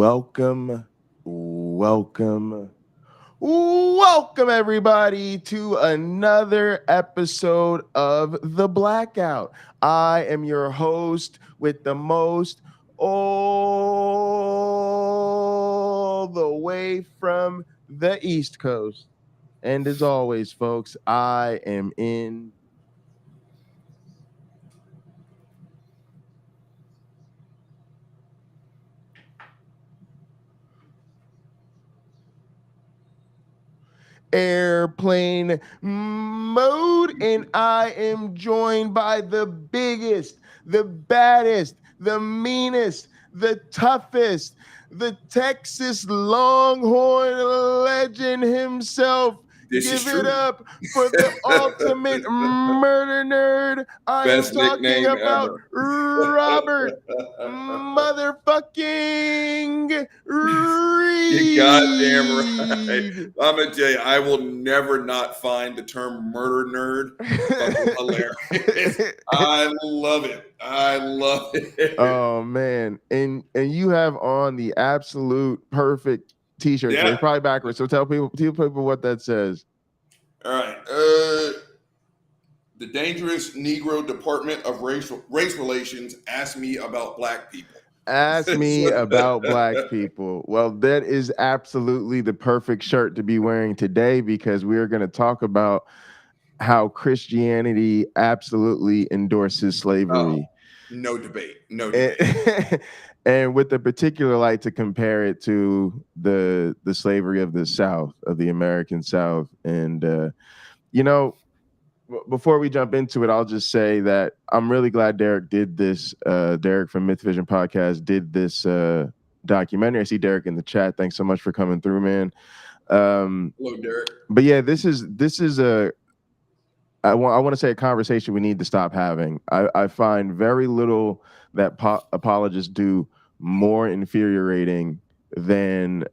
Welcome, welcome, welcome everybody to another episode of The Blackout. I am your host with the most, all the way from the East Coast. And as always, folks, I am in airplane mode, and I am joined by the biggest, the baddest, the meanest, the toughest, the Texas Longhorn legend himself. This is Give it true. up for the ultimate murder nerd. I am Best talking nickname about ever. Robert motherfucking You goddamn right. Reed. I'm gonna tell you, I will never not find the term murder nerd fucking hilarious. I love it. I love it. Oh man, and you have on the absolute perfect T-shirt. Yeah. It's probably backwards. So tell people what that says. All right. The dangerous Negro Department of Race Relations asked me about black people. Ask me about black people. Well, that is absolutely the perfect shirt to be wearing today because we're going to talk about how Christianity absolutely endorses slavery. No debate. No debate. And with the particular light to compare it to the slavery of the South, of the American South. And before we jump into it, I'll just say that I'm really glad Derek did this. Derek from Mythvision podcast did this documentary. I see Derek in the chat. Thanks so much for coming through, man. Hello, Derek. But yeah, this is I want to say a conversation we need to stop having. I find very little that apologists do more infuriating than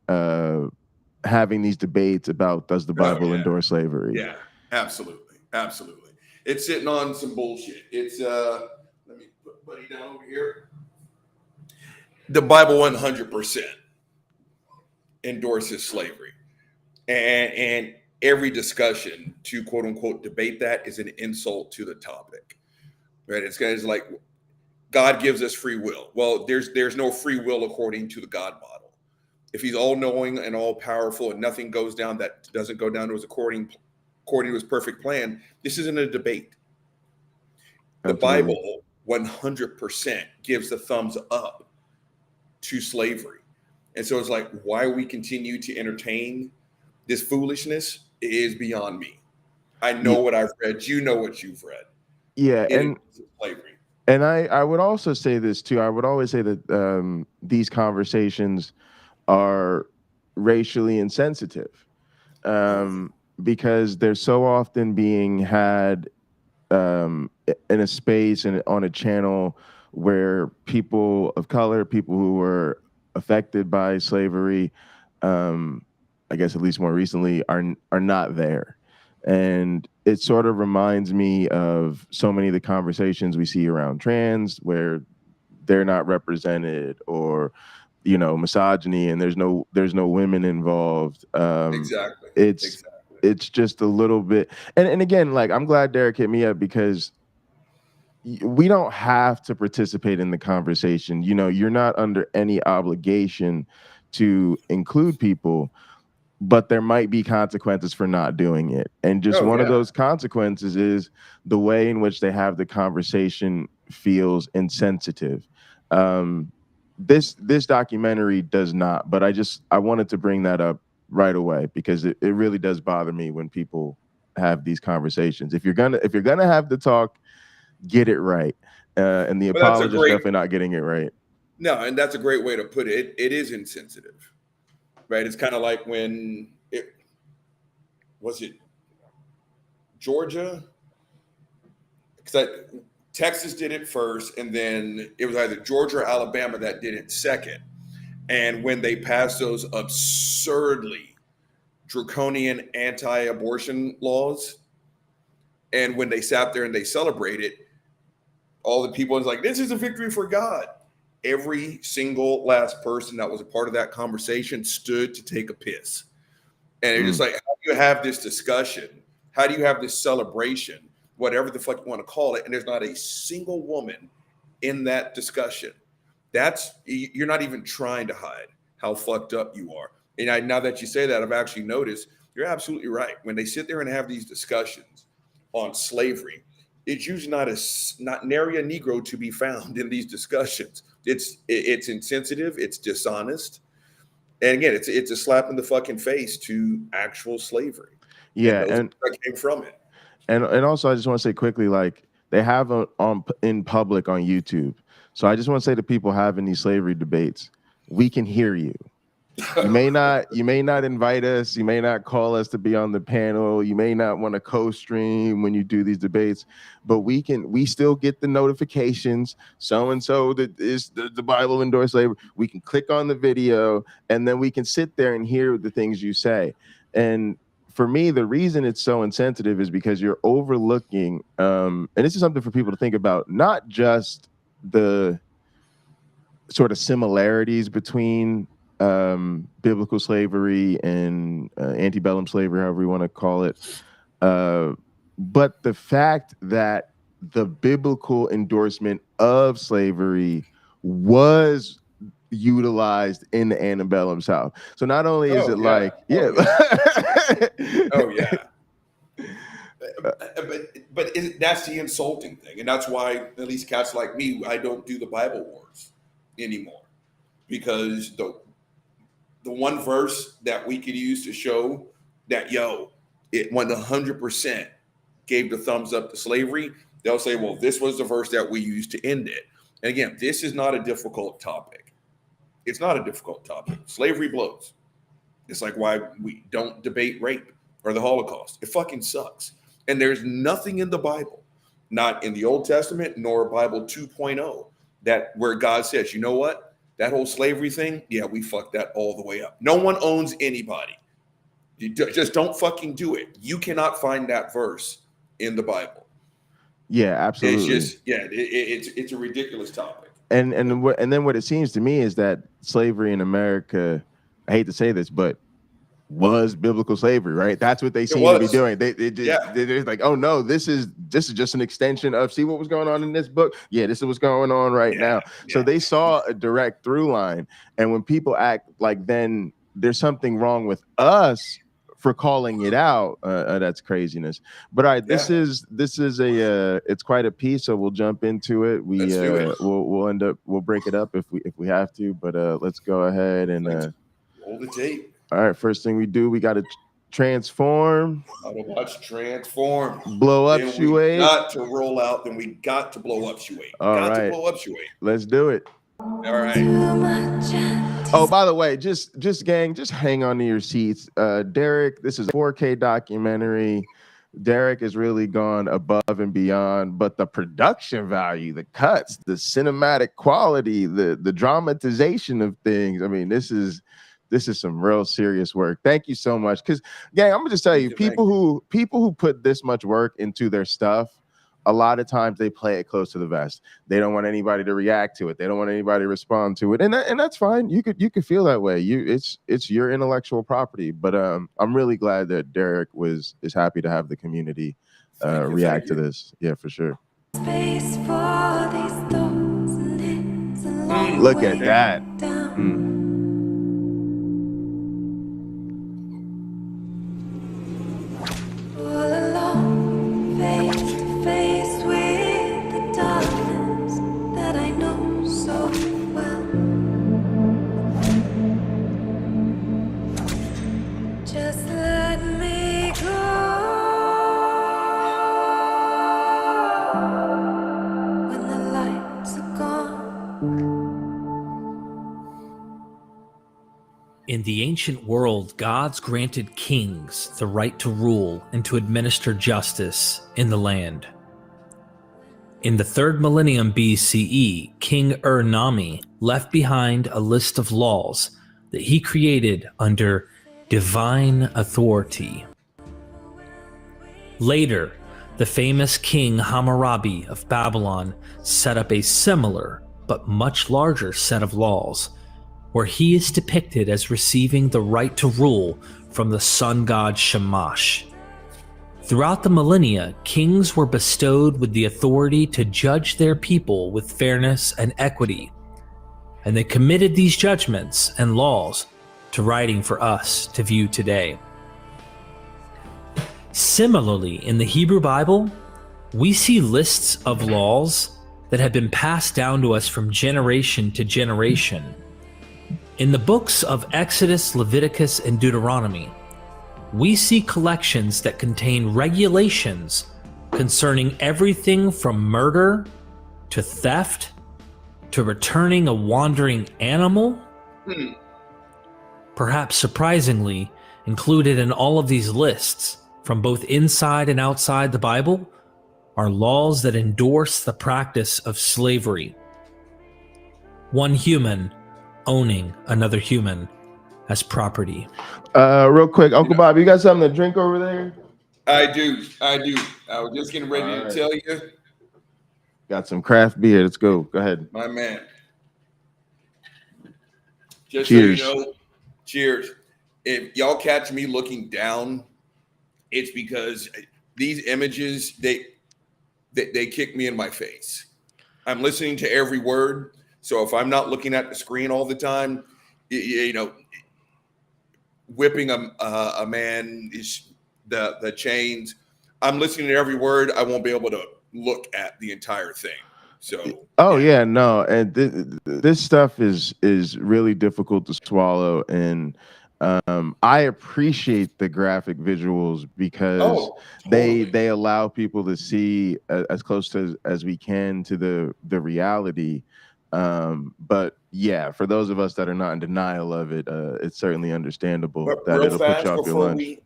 having these debates about does the Bible endorse slavery? Yeah, absolutely. Absolutely. It's sitting on some bullshit. It's let me put Buddy down over here. The Bible 100% endorses slavery. And every discussion to quote unquote debate that is an insult to the topic. Right? It's like God gives us free will. Well, there's no free will according to the God model. If he's all knowing and all powerful and nothing goes down that doesn't go down to his according to his perfect plan, this isn't a debate. The Absolutely. Bible 100% gives the thumbs up to slavery. And so it's like, why we continue to entertain this foolishness is beyond me. I know what I've read. You know what you've read. Yeah, and slavery. And I would also say this too. I would always say that these conversations are racially insensitive because they're so often being had in a space and on a channel where people of color, people who were affected by slavery, I guess at least more recently, are not there. And it sort of reminds me of so many of the conversations we see around trans where they're not represented, or misogyny, and there's no women involved. Exactly. It's just a little bit, and again, like, I'm glad Derek hit me up because we don't have to participate in the conversation. You're not under any obligation to include people, but there might be consequences for not doing it. And just one of those consequences is the way in which they have the conversation feels insensitive. This documentary does not, but I wanted to bring that up right away because it really does bother me when people have these conversations. If you're gonna have the talk, get it right. And the apologist definitely not getting it right. No, and that's a great way to put it. It is insensitive. Right, it's kind of like when it Georgia, because Texas did it first, and then it was either Georgia or Alabama that did it second. And when they passed those absurdly draconian anti-abortion laws, and when they sat there and they celebrated, all the people was like, "This is a victory for God." every single last person that was a part of that conversation stood to take a piss. And it's just like, how do you have this discussion? How do you have this celebration, whatever the fuck you want to call it? And there's not a single woman in that discussion. You're not even trying to hide how fucked up you are. And now that you say that, I've actually noticed you're absolutely right. When they sit there and have these discussions on slavery, it's usually not nary a Negro to be found in these discussions. It's insensitive. It's dishonest. And again, it's a slap in the fucking face to actual slavery. Yeah, and that came from it. And also, I just want to say quickly, like they have in public on YouTube. So I just want to say to people having these slavery debates, we can hear you. You may not invite us. You may not call us to be on the panel. You may not want to co-stream when you do these debates, but we still get the notifications. So-and-so that is the Bible endorsed slavery. We can click on the video and then we can sit there and hear the things you say. And for me, the reason it's so insensitive is because you're overlooking, and this is something for people to think about, not just the sort of similarities between biblical slavery and antebellum slavery, however you want to call it, but the fact that the biblical endorsement of slavery was utilized in the antebellum South. So not only is it but that's the insulting thing, and that's why at least cats like me, I don't do the Bible wars anymore, because the one verse that we could use to show that it 100% gave the thumbs up to slavery, they'll say, well, this was the verse that we used to end it. And again, this is not a difficult topic. It's not a difficult topic. Slavery blows. It's like why we don't debate rape or the Holocaust. It fucking sucks. And there's nothing in the Bible, not in the Old Testament nor Bible 2.0, that where God says, you know what? That whole slavery thing, yeah, we fucked that all the way up. No one owns anybody. You just don't fucking do it. You cannot find that verse in the Bible. Yeah, absolutely. It's just, it's a ridiculous topic. And then what it seems to me is that slavery in America, I hate to say this, but was biblical slavery, right? That's what they seem to be doing. They're like, oh no, this is just an extension of, see what was going on in this book? Yeah, this is what's going on right now. So they saw a direct through line. And when people act like then there's something wrong with us for calling it out, that's craziness. But all right, this is it's quite a piece, so we'll jump into it. We'll break it up if we have to, but let's go ahead and roll the tape. All right, first thing we do, we got to transform. Autobots transform. Blow up Shuey. Got to roll out, then we got to blow up Shuey. Got to blow up Shuey. Let's do it. All right. Oh, by the way, just gang, just hang on to your seats. Derek, this is a 4K documentary. Derek has really gone above and beyond, but the production value, the cuts, the cinematic quality, the dramatization of things. I mean, this is some real serious work. Thank you so much. Because, gang, I'm gonna just tell you, people who put this much work into their stuff, a lot of times they play it close to the vest. They don't want anybody to react to it. They don't want anybody to respond to it, and that's fine. You could feel that way. It's your intellectual property. But I'm really glad that Derek is happy to have the community react to this. Yeah, for sure. Space for these thoughts, and it's a long Look way at that. All alone, face to face with the darkness that I know so well. Just let me go when the lights are gone. In the ancient world, gods granted kings the right to rule and to administer justice in the land. In the 3rd millennium BCE, King Ur-Nami left behind a list of laws that he created under divine authority. Later, the famous King Hammurabi of Babylon set up a similar but much larger set of laws, where he is depicted as receiving the right to rule from the sun god Shamash. Throughout the millennia, kings were bestowed with the authority to judge their people with fairness and equity, and they committed these judgments and laws to writing for us to view today. Similarly, in the Hebrew Bible, we see lists of laws that have been passed down to us from generation to generation. In the books of Exodus, Leviticus, and Deuteronomy, we see collections that contain regulations concerning everything from murder to theft to returning a wandering animal. Perhaps surprisingly, included in all of these lists, from both inside and outside the Bible, are laws that endorse the practice of slavery. One human owning another human as property. Real quick, Uncle Bob, you got something to drink over there? I do. I was just getting ready to tell you. Got some craft beer. Let's go. Go ahead. My man. Just cheers. So you know, cheers. If y'all catch me looking down, it's because these images, they kick me in my face. I'm listening to every word. So if I'm not looking at the screen all the time, you know, whipping a man is the chains. I'm listening to every word. I won't be able to look at the entire thing. So yeah, no, and this stuff is really difficult to swallow, and I appreciate the graphic visuals because totally. they allow people to see as close to as we can to the reality. But yeah, for those of us that are not in denial of it, it's certainly understandable but that it'll put you off your lunch.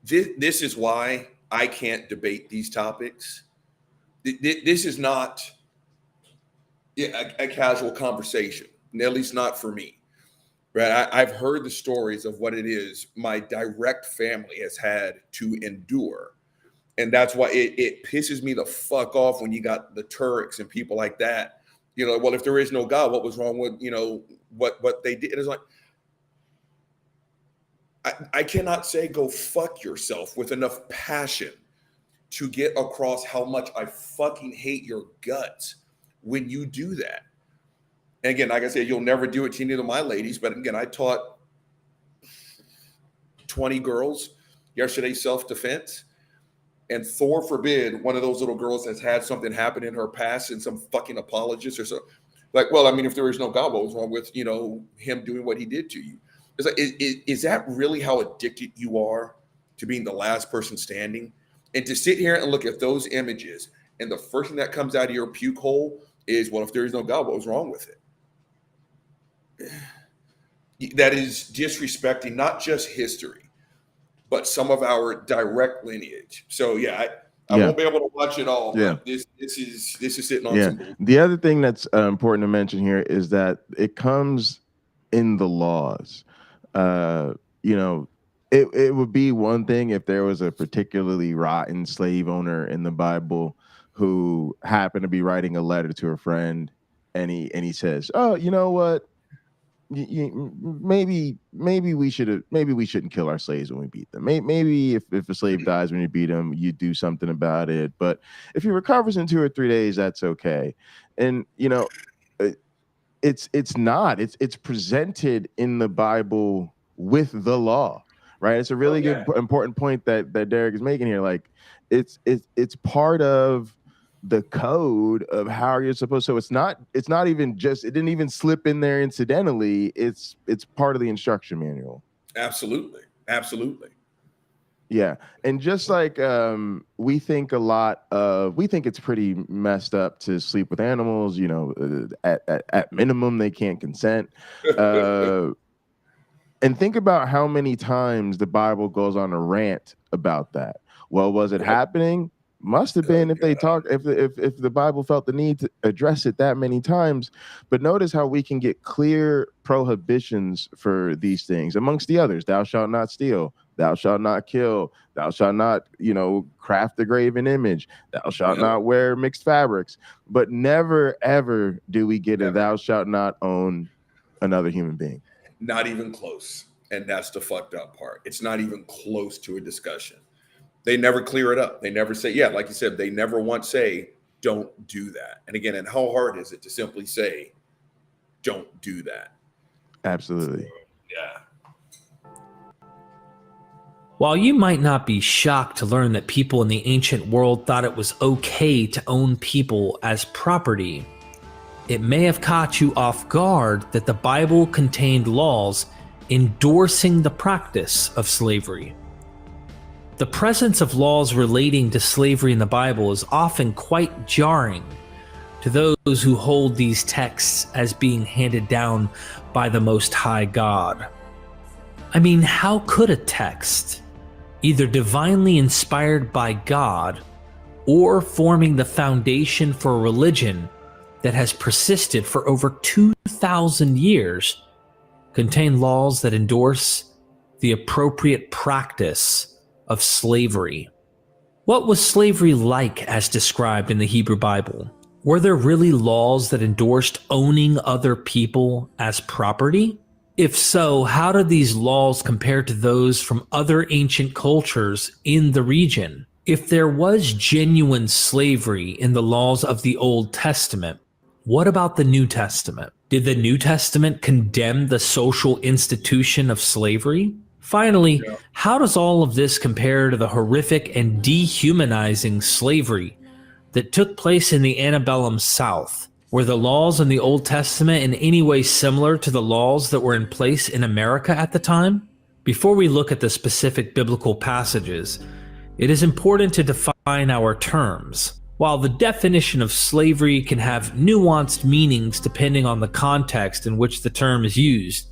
This is why I can't debate these topics. This is not a casual conversation, at least not for me. Right? I've heard the stories of what it is my direct family has had to endure. And that's why it pisses me the fuck off when you got the Turks and people like that. You know, well, if there is no God, what was wrong with, you know, what they did? It's like, I cannot say go fuck yourself with enough passion to get across how much I fucking hate your guts when you do that. And again, like I said, you'll never do it to any of my ladies. But again, I taught 20 girls yesterday self-defense. And Thor forbid one of those little girls has had something happen in her past and some fucking apologist or so. Like, well, I mean, if there is no God, what was wrong with, you know, him doing what he did to you? It's like, is that really how addicted you are to being the last person standing? And to sit here and look at those images and the first thing that comes out of your puke hole is, well, if there is no God, what was wrong with it? That is disrespecting not just history, but some of our direct lineage. So I won't be able to watch it all. But this is sitting on some bull. The other thing that's important to mention here is that it comes in the laws. You know, it would be one thing if there was a particularly rotten slave owner in the Bible who happened to be writing a letter to a friend, and he says, "Oh, you know what? Maybe we shouldn't kill our slaves when we beat them. Maybe if a slave dies when you beat him, you do something about it. But if he recovers in 2 or 3 days, that's okay." And you know, it's presented in the Bible with the law, right? It's a really good important point that Derek is making here. Like it's part of the code of how you're supposed. So it's not even just, it didn't even slip in there incidentally. It's part of the instruction manual. Absolutely. Yeah. And just like we think it's pretty messed up to sleep with animals, you know, at minimum they can't consent. And think about how many times the Bible goes on a rant about that. Well, was it happening? Must have been if the Bible felt the need to address it that many times. But notice how we can get clear prohibitions for these things. Amongst the others, thou shalt not steal, thou shalt not kill, thou shalt not, craft a graven image, thou shalt not wear mixed fabrics. But never, ever do we get a thou shalt not own another human being. Not even close. And that's the fucked up part. It's not even close to a discussion. They never clear it up. They never say, yeah, like you said, they never once say, don't do that. And again, and how hard is it to simply say, don't do that? Absolutely. Yeah. While you might not be shocked to learn that people in the ancient world thought it was okay to own people as property, it may have caught you off guard that the Bible contained laws endorsing the practice of slavery. The presence of laws relating to slavery in the Bible is often quite jarring to those who hold these texts as being handed down by the Most High God. I mean, how could a text, either divinely inspired by God or forming the foundation for a religion that has persisted for over 2,000 years, contain laws that endorse the appropriate practice of slavery? What was slavery like as described in the Hebrew Bible? Were there really laws that endorsed owning other people as property? If so, how did these laws compare to those from other ancient cultures in the region? If there was genuine slavery in the laws of the Old Testament, what about the New Testament? Did the New Testament condemn the social institution of slavery? Finally, how does all of this compare to the horrific and dehumanizing slavery that took place in the antebellum South? Were the laws in the Old Testament in any way similar to the laws that were in place in America at the time? Before we look at the specific biblical passages, it is important to define our terms. While the definition of slavery can have nuanced meanings depending on the context in which the term is used,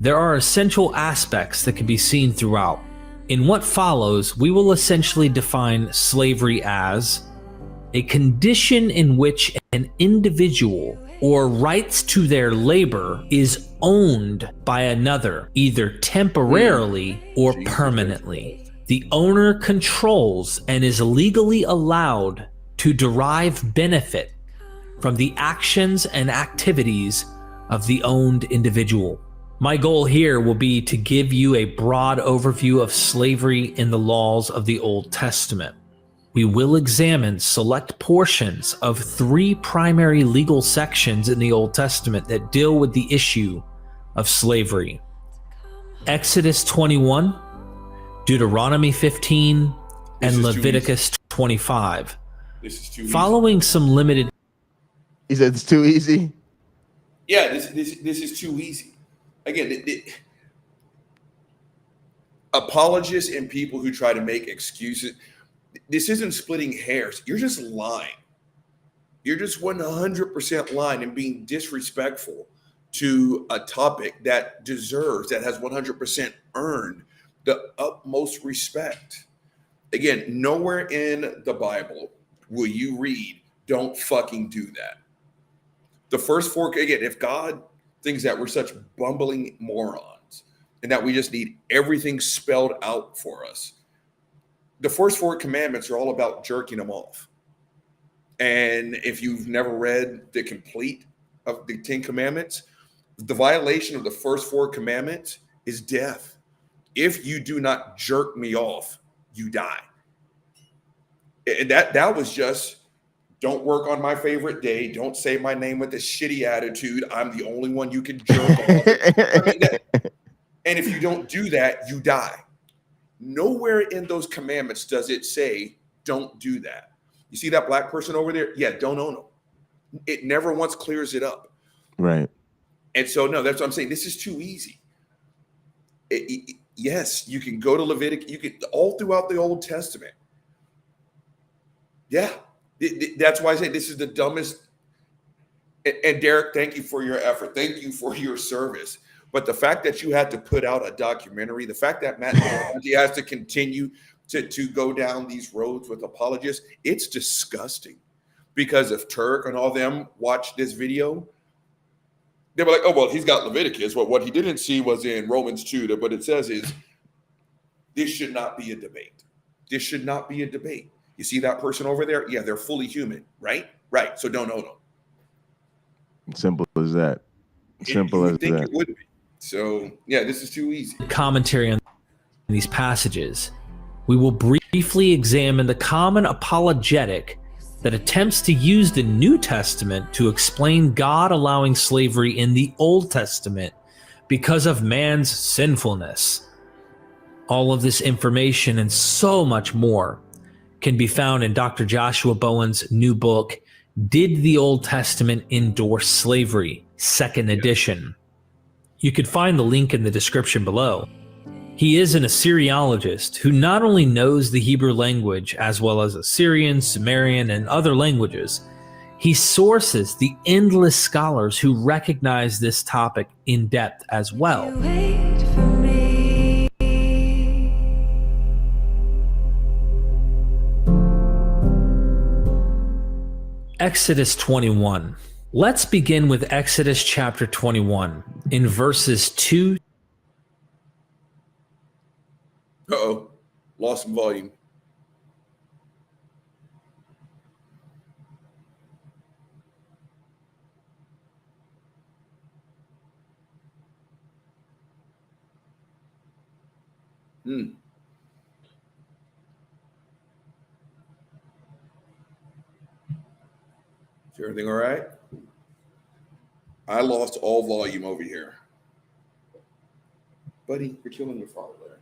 there are essential aspects that can be seen throughout. In what follows, we will essentially define slavery as a condition in which an individual or rights to their labor is owned by another, either temporarily or permanently. The owner controls and is legally allowed to derive benefit from the actions and activities of the owned individual. My goal here will be to give you a broad overview of slavery in the laws of the Old Testament. We will examine select portions of 3 primary legal sections in the Old Testament that deal with the issue of slavery: Exodus 21, Deuteronomy 15, and Leviticus 25. This is too Following some limited... He said it's too easy? Yeah, this is too easy. Again, apologists and people who try to make excuses, this isn't splitting hairs. You're just lying. You're just 100% lying and being disrespectful to a topic that deserves, that has 100% earned the utmost respect. Again, nowhere in the Bible will you read, don't fucking do that. The first 4, again, if God thinks that we're such bumbling morons and that we just need everything spelled out for us, the first 4 commandments are all about jerking them off. And if you've never read the complete of the 10 commandments, the violation of the first 4 commandments is death. If you do not jerk me off, you die. And that was just, don't work on my favorite day. Don't say my name with a shitty attitude. I'm the only one you can jerk off. And if you don't do that, you die. Nowhere in those commandments does it say, don't do that. You see that black person over there? Yeah, don't own them. It never once clears it up. Right. And so, no, that's what I'm saying. This is too easy. Yes, you can go to Leviticus. You can all throughout the Old Testament. Yeah, that's why I say this is the dumbest. And Derek, thank you for your effort. Thank you for your service. But the fact that you had to put out a documentary, the fact that Matt has to continue to go down these roads with apologists, it's disgusting. Because if Turk and all them watch this video, they were like, oh, well, he's got Leviticus. Well, what he didn't see was in Romans 2. What it says is This should not be a debate. This should not be a debate. You see that person over there? Yeah, they're fully human, right? Right. So don't own them. Simple as that. Simple You as would think that. it would be. So yeah, this is too easy. Commentary on these passages, we will briefly examine the common apologetic that attempts to use the New Testament to explain God allowing slavery in the Old Testament because of man's sinfulness. All of this information and so much more can be found in Dr. Joshua Bowen's new book, Did the Old Testament Endorse Slavery? Second edition. You can find the link in the description below. He is an Assyriologist who not only knows the Hebrew language as well as Assyrian, Sumerian, and other languages, he sources the endless scholars who recognize this topic in depth as well. You wait for me. Exodus 21. Let's begin with Exodus chapter 21 in verses 2. Uh-oh. Lost some volume. Is everything all right? I lost all volume over here. Buddy, you're killing your father there.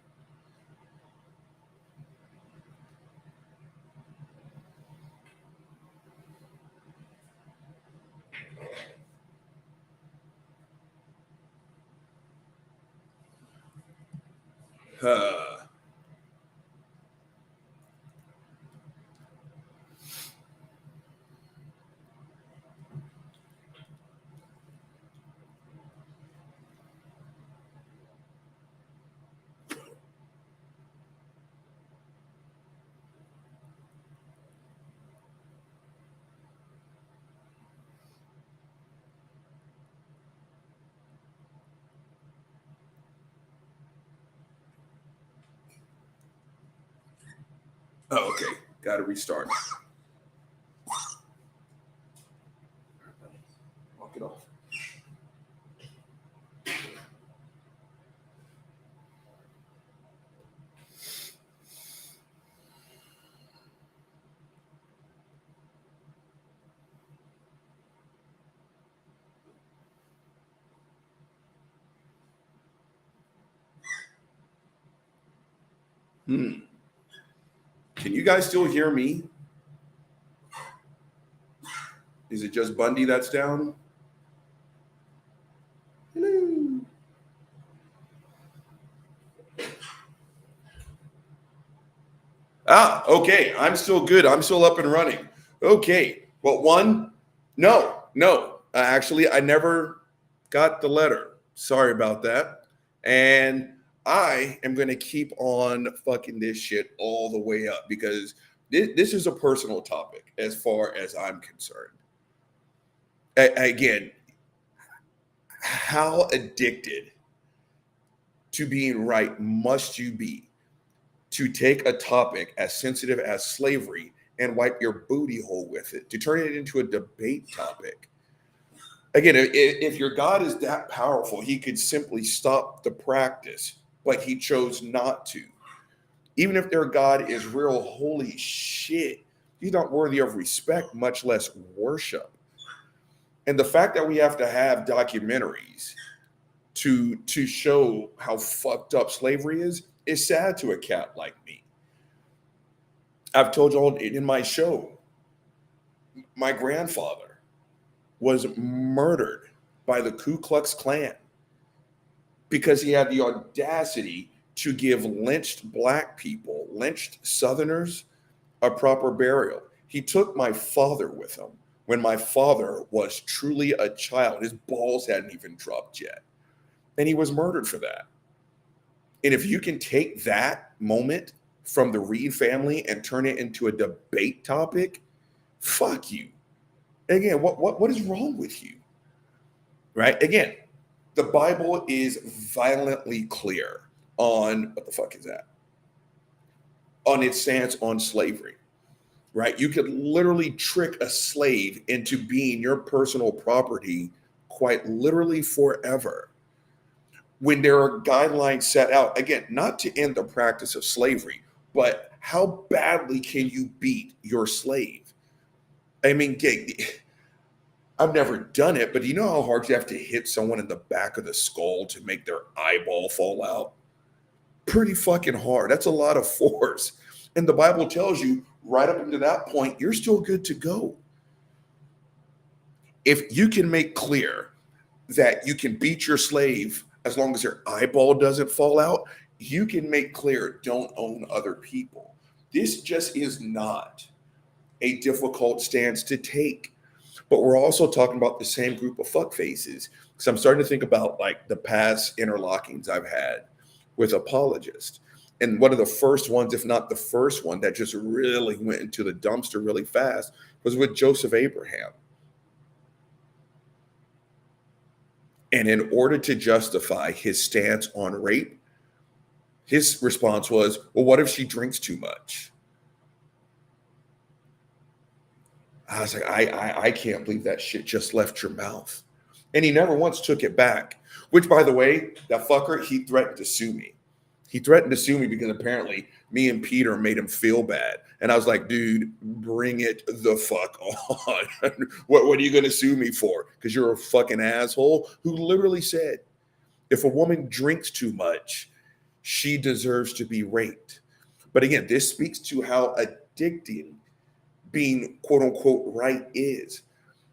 Oh, okay. Got to restart. Walk it off. Can you guys still hear me? Is it just Bundy that's down? Hello. Ah, okay. I'm still good. I'm still up and running. Okay. Well, no. Actually, I never got the letter. Sorry about that. And I am going to keep on fucking this shit all the way up because this is a personal topic as far as I'm concerned. Again, how addicted to being right must you be to take a topic as sensitive as slavery and wipe your booty hole with it, to turn it into a debate topic? Again, if your God is that powerful, he could simply stop the practice, but he chose not to. Even if their God is real, holy shit, he's not worthy of respect, much less worship. And the fact that we have to have documentaries to show how fucked up slavery is sad to a cat like me. I've told you all in my show, my grandfather was murdered by the Ku Klux Klan because he had the audacity to give lynched black people, lynched Southerners, a proper burial. He took my father with him when my father was truly a child. His balls hadn't even dropped yet. And he was murdered for that. And if you can take that moment from the Reed family and turn it into a debate topic, fuck you. Again, what is wrong with you? Right? Again, the Bible is violently clear on what the fuck is that? on its stance on slavery, right? You could literally trick a slave into being your personal property quite literally forever. When there are guidelines set out, again, not to end the practice of slavery, but how badly can you beat your slave? I mean, I've never done it, but you know how hard you have to hit someone in the back of the skull to make their eyeball fall out? Pretty fucking hard. That's a lot of force. And the Bible tells you right up into that point, you're still good to go. If you can make clear that you can beat your slave as long as their eyeball doesn't fall out, you can make clear don't own other people. This just is not a difficult stance to take. But we're also talking about the same group of fuckfaces. Because I'm starting to think about like the past interlockings I've had with apologists. And one of the first ones, if not the first one, that just really went into the dumpster really fast was with Joseph Abraham. And in order to justify his stance on rape, his response was, well, what if she drinks too much? I was like, I can't believe that shit just left your mouth. And he never once took it back, which, by the way, that fucker, he threatened to sue me. He threatened to sue me because apparently me and Peter made him feel bad. And I was like, dude, bring it the fuck on. What are you going to sue me for? Because you're a fucking asshole who literally said, if a woman drinks too much, she deserves to be raped. But again, this speaks to how addicting being quote unquote right is,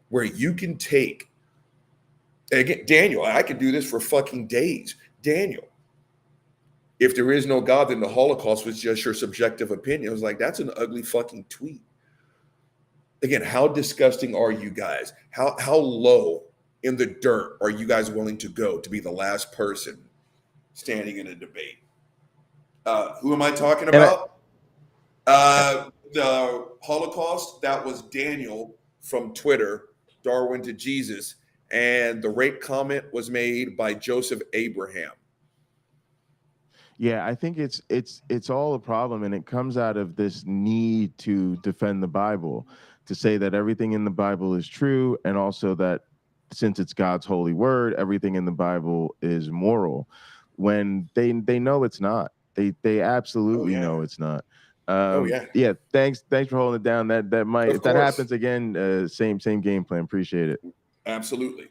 where you can take, again, Daniel, I could do this for fucking days. Daniel, if there is no God, then the Holocaust was just your subjective opinion. I was like, that's an ugly fucking tweet. Again, how disgusting are you guys? How low in the dirt are you guys willing to go to be the last person standing in a debate? Who am I talking about? The Holocaust, that was Daniel from Twitter, Darwin to Jesus. And the rape comment was made by Joseph Abraham. Yeah, I think it's all a problem, and it comes out of this need to defend the Bible, to say that everything in the Bible is true, and also that since it's God's holy word, everything in the Bible is moral, when they know it's not. They absolutely know it's not. Yeah. Thanks for holding it down. That might, if that happens again, same game plan. Appreciate it. Absolutely.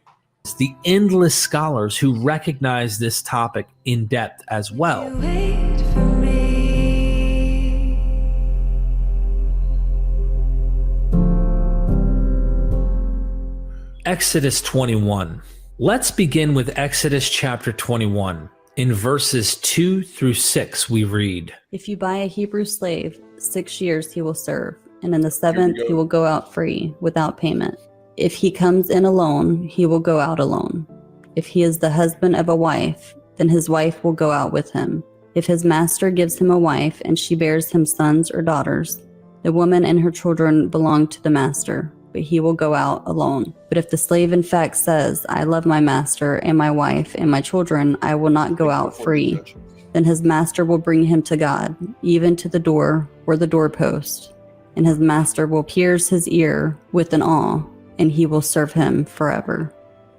The endless scholars who recognize this topic in depth as well. You wait for me. Exodus 21. Let's begin with Exodus chapter 21. In verses 2 through 6, we read, If you buy a Hebrew slave, 6 years he will serve, and in the seventh he will go out free, without payment. If he comes in alone, he will go out alone. If he is the husband of a wife, then his wife will go out with him. If his master gives him a wife, and she bears him sons or daughters, the woman and her children belong to the master, but he will go out alone. But if the slave in fact says, I love my master and my wife and my children, I will not go out free, then his master will bring him to God, even to the door or the doorpost, and his master will pierce his ear with an awl, and he will serve him forever.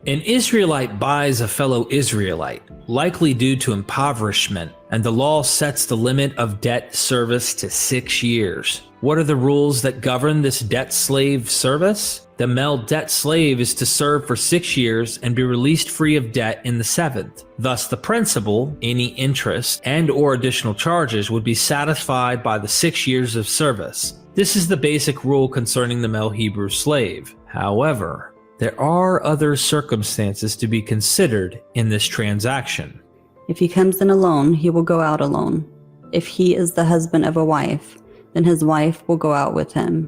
An Israelite buys a fellow Israelite, likely due to impoverishment, and the law sets the limit of debt service to 6 years. What are the rules that govern this debt slave service? The male debt slave is to serve for 6 years and be released free of debt in the 7th. Thus, the principal, any interest, and or additional charges would be satisfied by the 6 years of service. This is the basic rule concerning the male Hebrew slave. However, there are other circumstances to be considered in this transaction. If he comes in alone, he will go out alone. If he is the husband of a wife, then his wife will go out with him.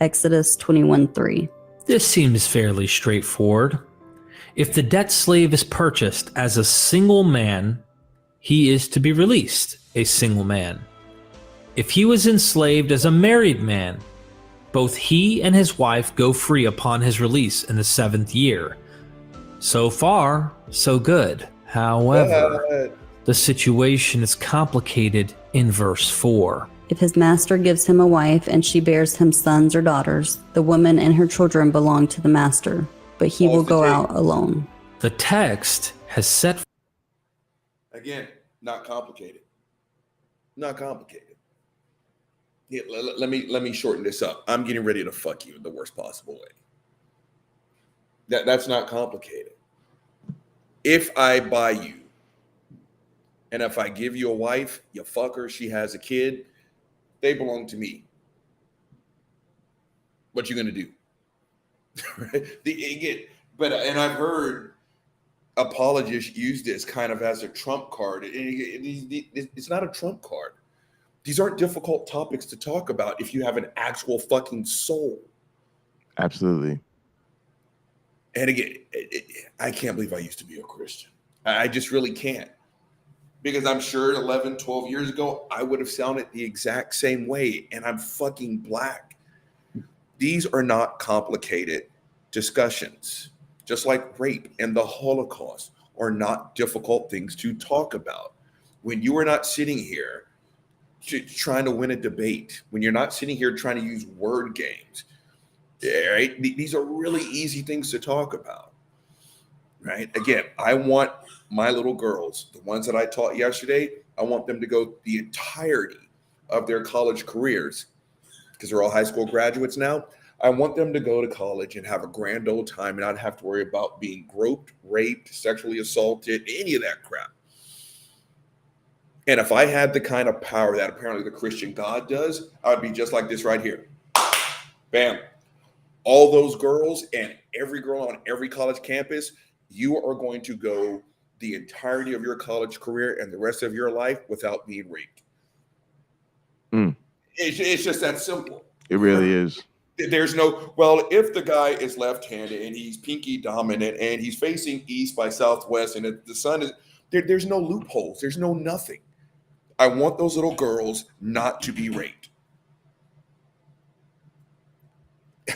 Exodus 21:3. This seems fairly straightforward. If the debt slave is purchased as a single man, he is to be released, a single man. If he was enslaved as a married man, both he and his wife go free upon his release in the 7th year. So far, so good. However, the situation is complicated in verse 4. If his master gives him a wife and she bears him sons or daughters, the woman and her children belong to the master, but he will go out alone. The text has set. Again, not complicated. Not complicated. Yeah, let me shorten this up. I'm getting ready to fuck you in the worst possible way. That's not complicated. If I buy you, and if I give you a wife, you fuck her, she has a kid, they belong to me. What you gonna do? Right? And I've heard apologists use this kind of as a trump card. It's not a trump card. These aren't difficult topics to talk about if you have an actual fucking soul. Absolutely. And again, I can't believe I used to be a Christian. I just really can't. Because I'm sure 11, 12 years ago, I would have sounded the exact same way. And I'm fucking black. These are not complicated discussions. Just like rape and the Holocaust are not difficult things to talk about. When you are not sitting here trying to win a debate, when you're not sitting here trying to use word games, right? These are really easy things to talk about, right? Again, I want my little girls, the ones that I taught yesterday, I want them to go the entirety of their college careers, because they're all high school graduates now. I want them to go to college and have a grand old time and not have to worry about being groped, raped, sexually assaulted, any of that crap. And if I had the kind of power that apparently the Christian God does, I would be just like this right here. Bam. All those girls and every girl on every college campus, you are going to go the entirety of your college career and the rest of your life without being raped. It's just that simple. It really is. There's no, well, if the guy is left-handed and he's pinky dominant and he's facing east by southwest and the sun is, there's no loopholes. There's no nothing. I want those little girls not to be raped.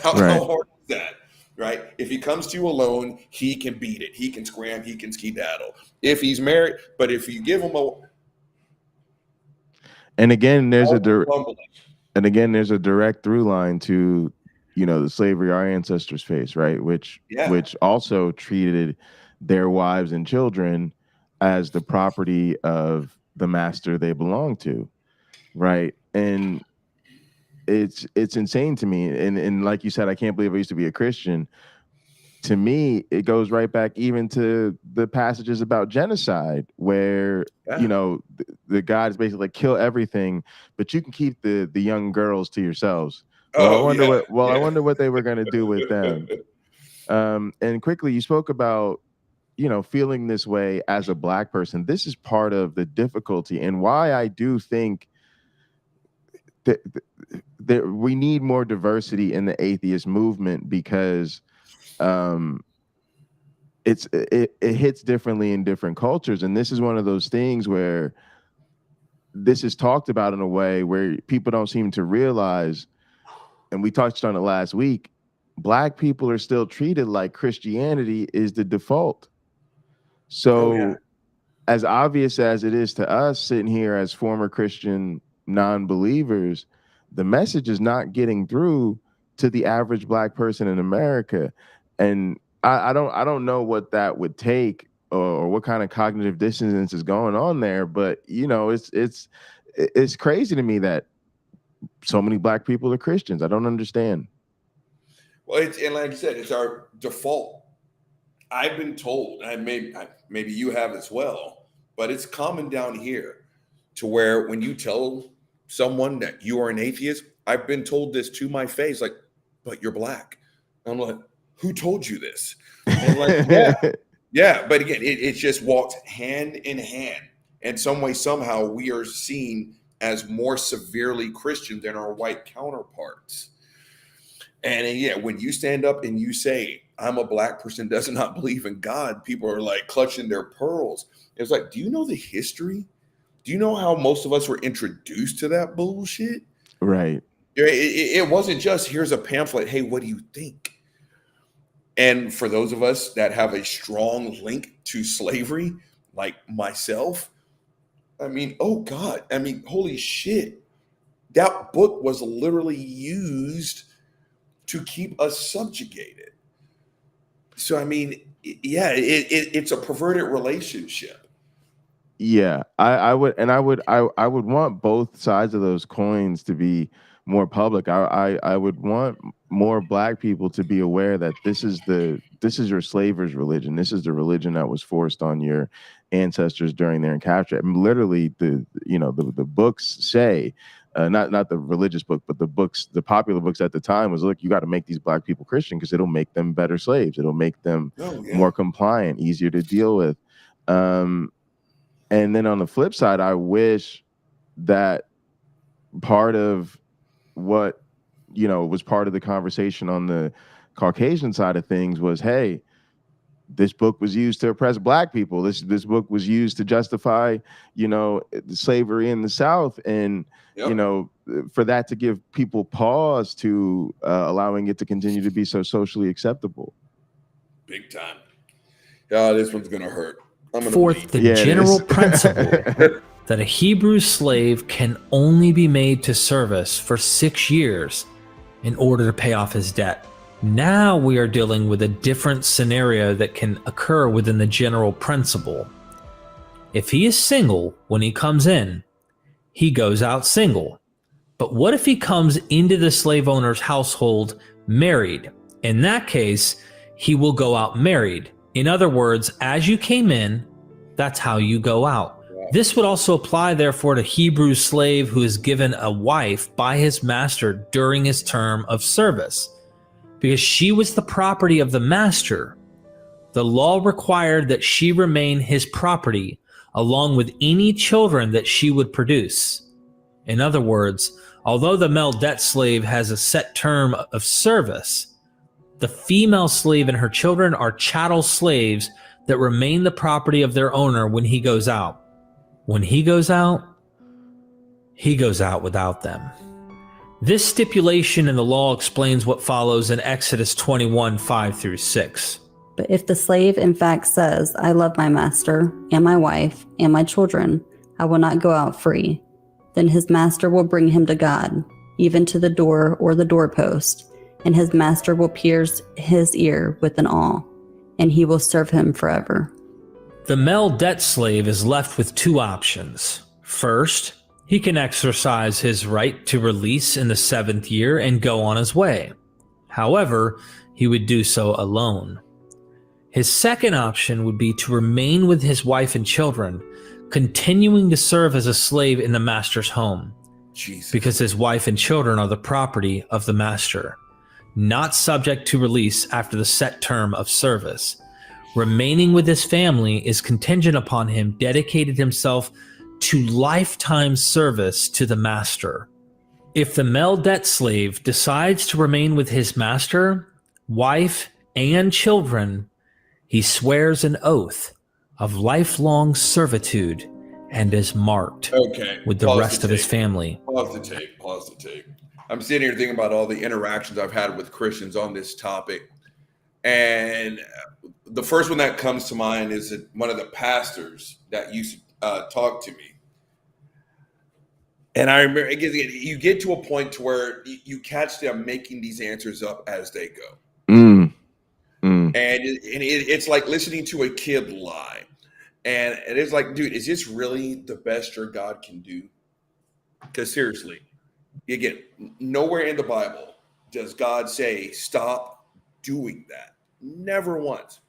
How hard is that? Right? If he comes to you alone, he can beat it. He can scram. He can skedaddle. If he's married, but if you give him a, and again, there's a direct through line to, the slavery our ancestors faced, right? Which also treated their wives and children as the property of the master they belong to, right? And it's insane to me. And like you said, I can't believe I used to be a Christian. To me, it goes right back even to the passages about genocide, where the God is basically like, kill everything, but you can keep the young girls to yourselves. I wonder what they were going to do with them. And quickly, you spoke about feeling this way as a Black person. This is part of the difficulty and why I do think that we need more diversity in the atheist movement, because it hits differently in different cultures. And this is one of those things where this is talked about in a way where people don't seem to realize, and we touched on it last week, Black people are still treated like Christianity is the default. So as obvious as it is to us sitting here as former Christian non-believers, the message is not getting through to the average Black person in America. And I don't know what that would take or what kind of cognitive dissonance is going on there, but it's crazy to me that so many Black people are Christians. I don't understand. Well, and like I said, it's our default. I've been told, and maybe you have as well, but it's common down here to where when you tell someone that you are an atheist, I've been told this to my face, like, but you're Black. I'm like, who told you this? And like, yeah. But again, it just walks hand in hand. And some way, somehow, we are seen as more severely Christian than our white counterparts. And when you stand up and you say, I'm a Black person does not believe in God, people are like clutching their pearls. It's like, do you know the history? Do you know how most of us were introduced to that bullshit? Right. It wasn't just, here's a pamphlet. Hey, what do you think? And for those of us that have a strong link to slavery, like myself, I mean, oh God, I mean, holy shit. That book was literally used to keep us subjugated. So, I mean, yeah, it's a perverted relationship. Yeah, I would want both sides of those coins to be more public. I would want more Black people to be aware that this is your slaver's religion. This is the religion that was forced on your ancestors during their capture. I mean, literally, the books say, not the religious book, but the popular books at the time was, look, you got to make these Black people Christian because it'll make them better slaves. It'll make them more compliant, easier to deal with. And then on the flip side, I wish that part of what, was part of the conversation on the Caucasian side of things was, hey, this book was used to oppress Black people. This book was used to justify, slavery in the South. And, for that to give people pause to allowing it to continue to be so socially acceptable. Big time. Yeah, this one's going to hurt. Fourth, the general principle that a Hebrew slave can only be made to service for 6 years in order to pay off his debt. Now we are dealing with a different scenario that can occur within the general principle. If he is single when he comes in, he goes out single. But what if he comes into the slave owner's household married? In that case, he will go out married. In other words, as you came in, that's how you go out. This would also apply, therefore, to Hebrew slave who is given a wife by his master during his term of service. Because she was the property of the master, the law required that she remain his property along with any children that she would produce. In other words, although the male debt slave has a set term of service, the female slave and her children are chattel slaves that remain the property of their owner when he goes out. When he goes out without them. This stipulation in the law explains what follows in Exodus 21, 5-6. But if the slave in fact says, I love my master and my wife and my children, I will not go out free, then his master will bring him to God, even to the door or the doorpost, and his master will pierce his ear with an awl, and he will serve him forever. The male debt slave is left with two options. First, he can exercise his right to release in the 7th year and go on his way. However, he would do so alone. His second option would be to remain with his wife and children, continuing to serve as a slave in the master's home. Jesus. Because his wife and children are the property of the master, not subject to release after the set term of service. Remaining with his family is contingent upon him dedicated himself to lifetime service to the master. If the male debt slave decides to remain with his master, wife, and children, he swears an oath of lifelong servitude and is marked with the rest of his family. Pause the tape. I'm sitting here thinking about all the interactions I've had with Christians on this topic. And the first one that comes to mind is that one of the pastors that used to talk to me. And I remember you get to a point to where you catch them making these answers up as they go. And it's like listening to a kid lie. And it's like, dude, is this really the best your God can do? Because seriously, again, nowhere in the Bible does God say, stop doing that. Never once.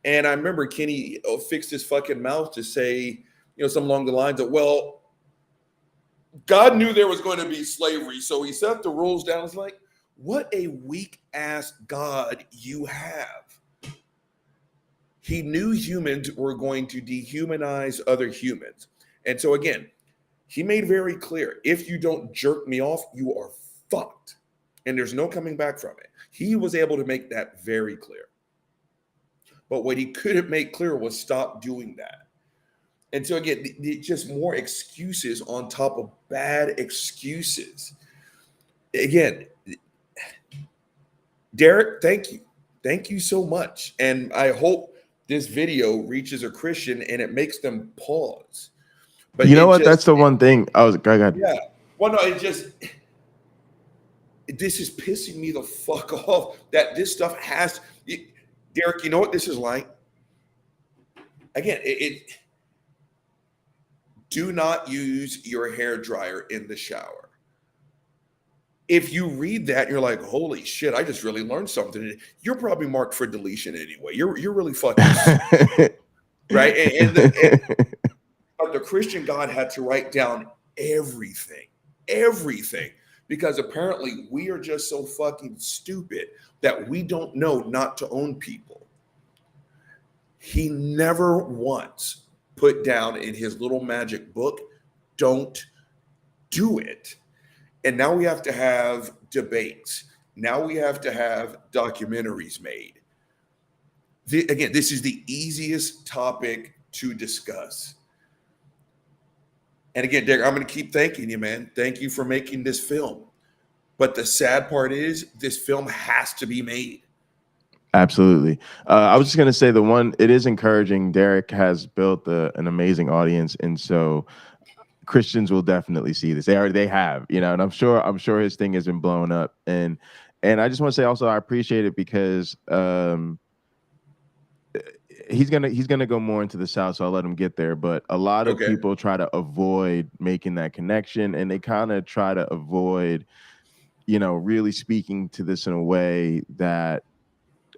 And I remember Kenny fixed his fucking mouth to say, something along the lines of, well, God knew there was going to be slavery, so he set the rules down. It's like, what a weak ass God you have. He knew humans were going to dehumanize other humans. And so again, he made very clear, if you don't jerk me off, you are fucked. And there's no coming back from it. He was able to make that very clear. But what he couldn't make clear was stop doing that. And so again, just more excuses on top of bad excuses. Again, Derek, thank you. Thank you so much. And I hope this video reaches a Christian and it makes them pause. But you know what? That's the one thing I was. Yeah. Well, no, this is pissing me the fuck off that this stuff has. Derek, you know what this is like? Again, do not use your hair dryer in the shower. If you read that, you're like, holy shit, I just really learned something. You're probably marked for deletion anyway. You're really fucking right. But the Christian God had to write down everything, because apparently we are just so fucking stupid that we don't know not to own people. He never once put down in his little magic book, don't do it. And now we have to have debates. Now we have to have documentaries made. Again, this is the easiest topic to discuss. And again, Derek, I'm going to keep thanking you, man. Thank you for making this film. But the sad part is this film has to be made. Absolutely. I was just going to say it is encouraging. Derek has built an amazing audience. And so Christians will definitely see this. They have, and I'm sure his thing has been blown up. And I just want to say also, I appreciate it because he's gonna go more into the South, so I'll let him get there. But a lot of people try to avoid making that connection, and they kind of try to avoid, really speaking to this in a way that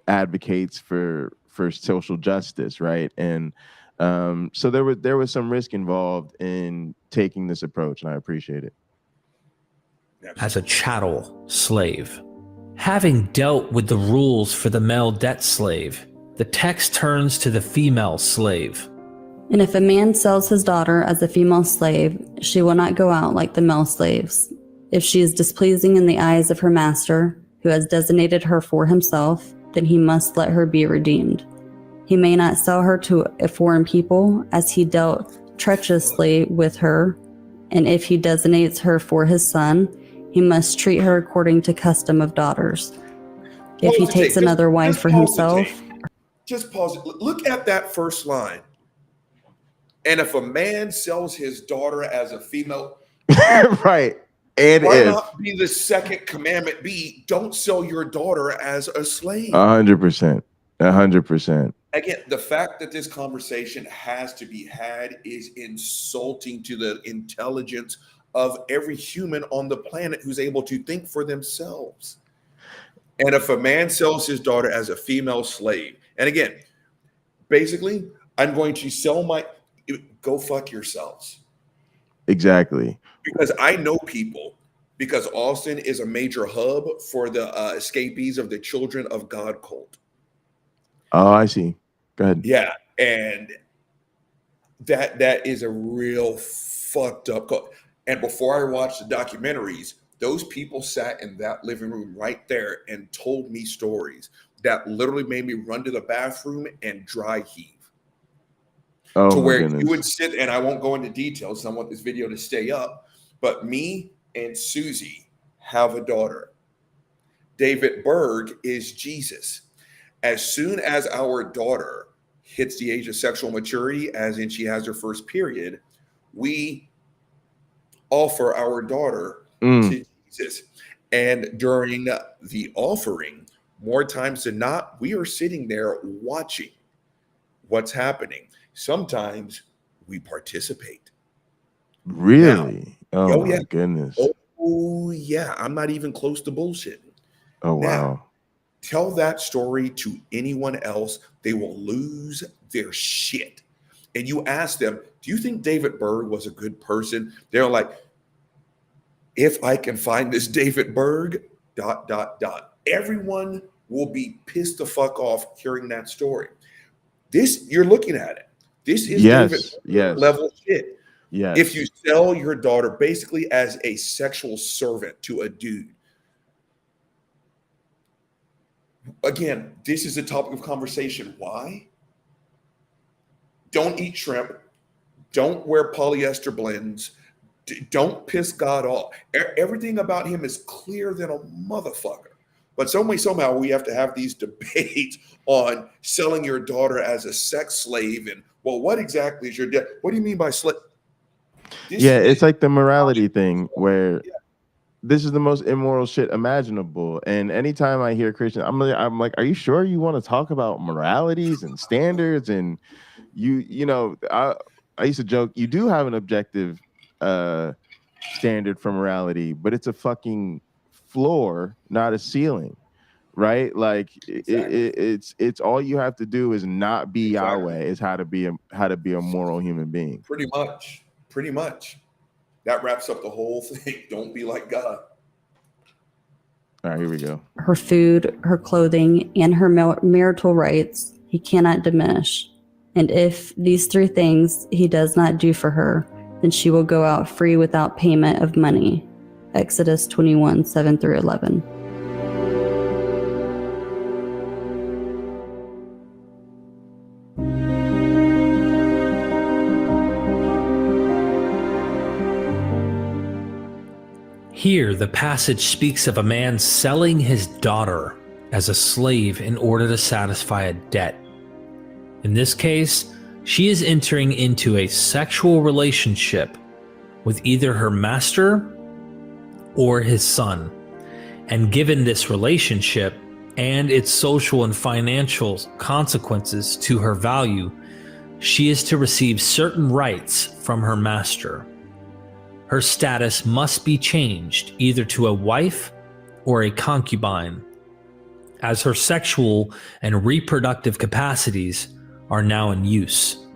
advocates for social justice, right? And so there was some risk involved in taking this approach, and I appreciate it. As a chattel slave, having dealt with the rules for the male debt slave, the text turns to the female slave. And if a man sells his daughter as a female slave, she will not go out like the male slaves. If she is displeasing in the eyes of her master, who has designated her for himself, then he must let her be redeemed. He may not sell her to a foreign people, as he dealt treacherously with her, and if he designates her for his son, he must treat her according to custom of daughters. If he takes another wife for himself... Just pause it. Look at that first line. And if a man sells his daughter as a female... Right. And why not be the second commandment be, don't sell your daughter as a slave? 100%. 100%. Again, the fact that this conversation has to be had is insulting to the intelligence of every human on the planet who's able to think for themselves. And if a man sells his daughter as a female slave, and again, basically, I'm going to sell go fuck yourselves. Exactly. Because I know people, because Austin is a major hub for the escapees of the Children of God cult. Oh, I see. Go ahead. Yeah, and that is a real fucked up cult. And before I watched the documentaries, those people sat in that living room right there and told me stories that literally made me run to the bathroom and dry heave. Oh, to where goodness. You would sit, and I won't go into details. I want this video to stay up. But me and Susie have a daughter. David Berg is Jesus. As soon as our daughter hits the age of sexual maturity, as in she has her first period, we offer our daughter to Jesus. And during the offering, more times than not, we are sitting there watching what's happening. Sometimes we participate. Really? Now, oh my goodness. Oh yeah, I'm not even close to bullshitting. Oh wow. Now, tell that story to anyone else, they will lose their shit. And you ask them, do you think David Berg was a good person? They're like, if I can find this David Berg, ... Everyone will be pissed the fuck off hearing that story. This, you're looking at it. This is David Berg level shit. Yes. If you sell your daughter basically as a sexual servant to a dude. Again, this is a topic of conversation. Why? Don't eat shrimp. Don't wear polyester blends. Don't piss God off. Everything about him is clear than a motherfucker. But somehow we have to have these debates on selling your daughter as a sex slave. And, well, what exactly is your debt? What do you mean by slave? It's like the morality thing where this is the most immoral shit imaginable. And anytime I hear Christian, I'm like, are you sure you want to talk about moralities and standards? And I used to joke, you do have an objective standard for morality, but it's a fucking floor, not a ceiling, right? Like it's all you have to do is not be Yahweh is how to be a moral human being. Pretty much. That wraps up the whole thing. Don't be like God. All right, here we go. Her food, her clothing, and her marital rights he cannot diminish. And if these 3 things he does not do for her, then she will go out free without payment of money. Exodus 21, 7 through 11. Here, the passage speaks of a man selling his daughter as a slave in order to satisfy a debt. In this case, she is entering into a sexual relationship with either her master or his son. And given this relationship and its social and financial consequences to her value, she is to receive certain rights from her master. Her status must be changed either to a wife or a concubine, as her sexual and reproductive capacities are now in use.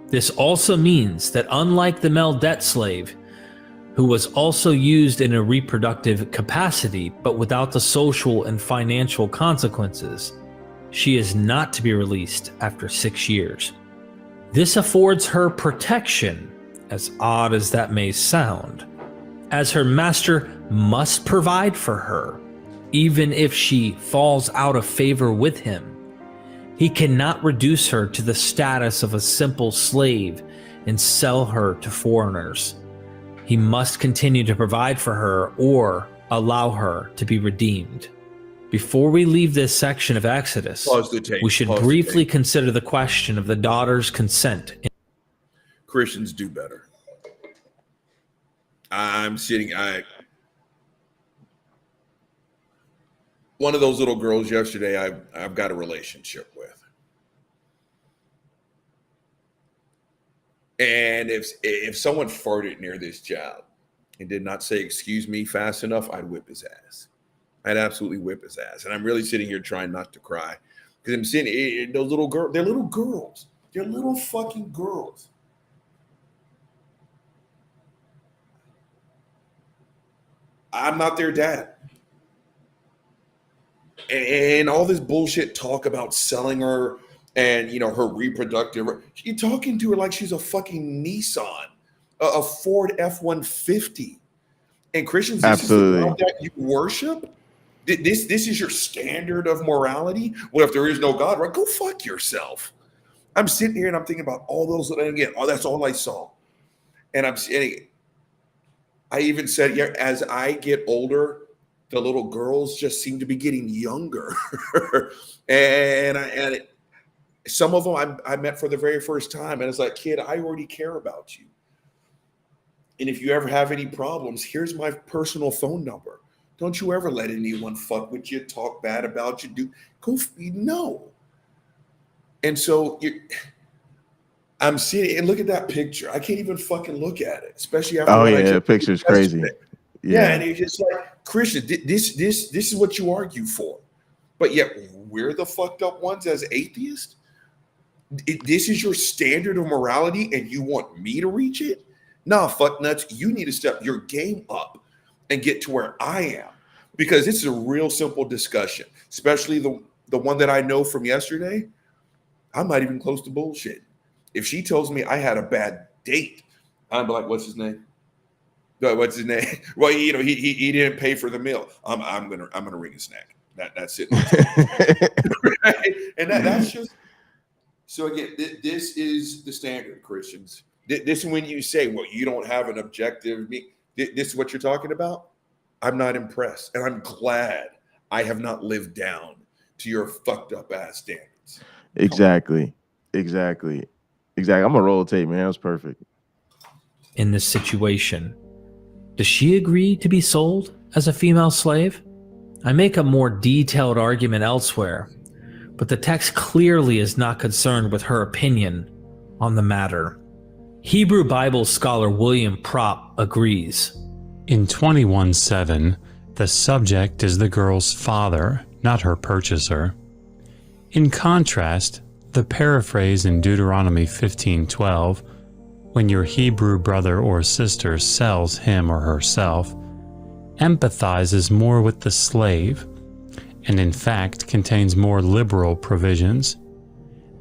This also means that unlike the male debt slave, who was also used in a reproductive capacity but without the social and financial consequences, she is not to be released after 6 years. This affords her protection, as odd as that may sound, as her master must provide for her, even if she falls out of favor with him. He cannot reduce her to the status of a simple slave and sell her to foreigners. He must continue to provide for her or allow her to be redeemed. Before we leave this section of Exodus, we should briefly consider the question of the daughter's consent. Christians do better. One of those little girls yesterday I've got a relationship with. And if someone farted near this child and did not say excuse me fast enough, I'd whip his ass. I'd absolutely whip his ass. And I'm really sitting here trying not to cry because I'm seeing those little girls. They're little girls. They're little fucking girls. I'm not their dad. And all this bullshit talk about selling her and, her reproductive. You're talking to her like she's a fucking Nissan, a Ford F-150. And Christians, this absolutely, is the God that you worship? This is your standard of morality? Well, if there is no God, right? Go fuck yourself. I'm sitting here and I'm thinking about all those, and again, that's all I saw. And I even said, yeah, as I get older, the little girls just seem to be getting younger. and some of them I met for the very first time. And it's like, kid, I already care about you. And if you ever have any problems, here's my personal phone number. Don't you ever let anyone fuck with you, talk bad about you, no. And so I'm seeing, and look at that picture. I can't even fucking look at it, especially after. The picture's crazy. Yeah, and it's just like, Christian, this is what you argue for, but yet we're the fucked up ones as atheists. This is your standard of morality, and you want me to reach it? Nah, fuck nuts. You need to step your game up and get to where I am, because this is a real simple discussion, especially the one that I know from yesterday. I'm not even close to bullshit. If she tells me I had a bad date, I'm like, what's his name? What's his name? Well, he didn't pay for the meal. I'm gonna ring his neck. That's it. Right? And that's just so. Again, this is the standard, Christians. This is when you say, well, you don't have an objective. This is what you're talking about. I'm not impressed, and I'm glad I have not lived down to your fucked up ass standards. Exactly. I'm gonna roll tape, man. That was perfect. in this situation. Does she agree to be sold as a female slave? I make a more detailed argument elsewhere, but the text clearly is not concerned with her opinion on the matter. Hebrew Bible scholar William Propp agrees. In 21:7, the subject is the girl's father, not her purchaser. In contrast, the paraphrase in Deuteronomy 15:12, when your Hebrew brother or sister sells him or herself, empathizes more with the slave, and in fact contains more liberal provisions.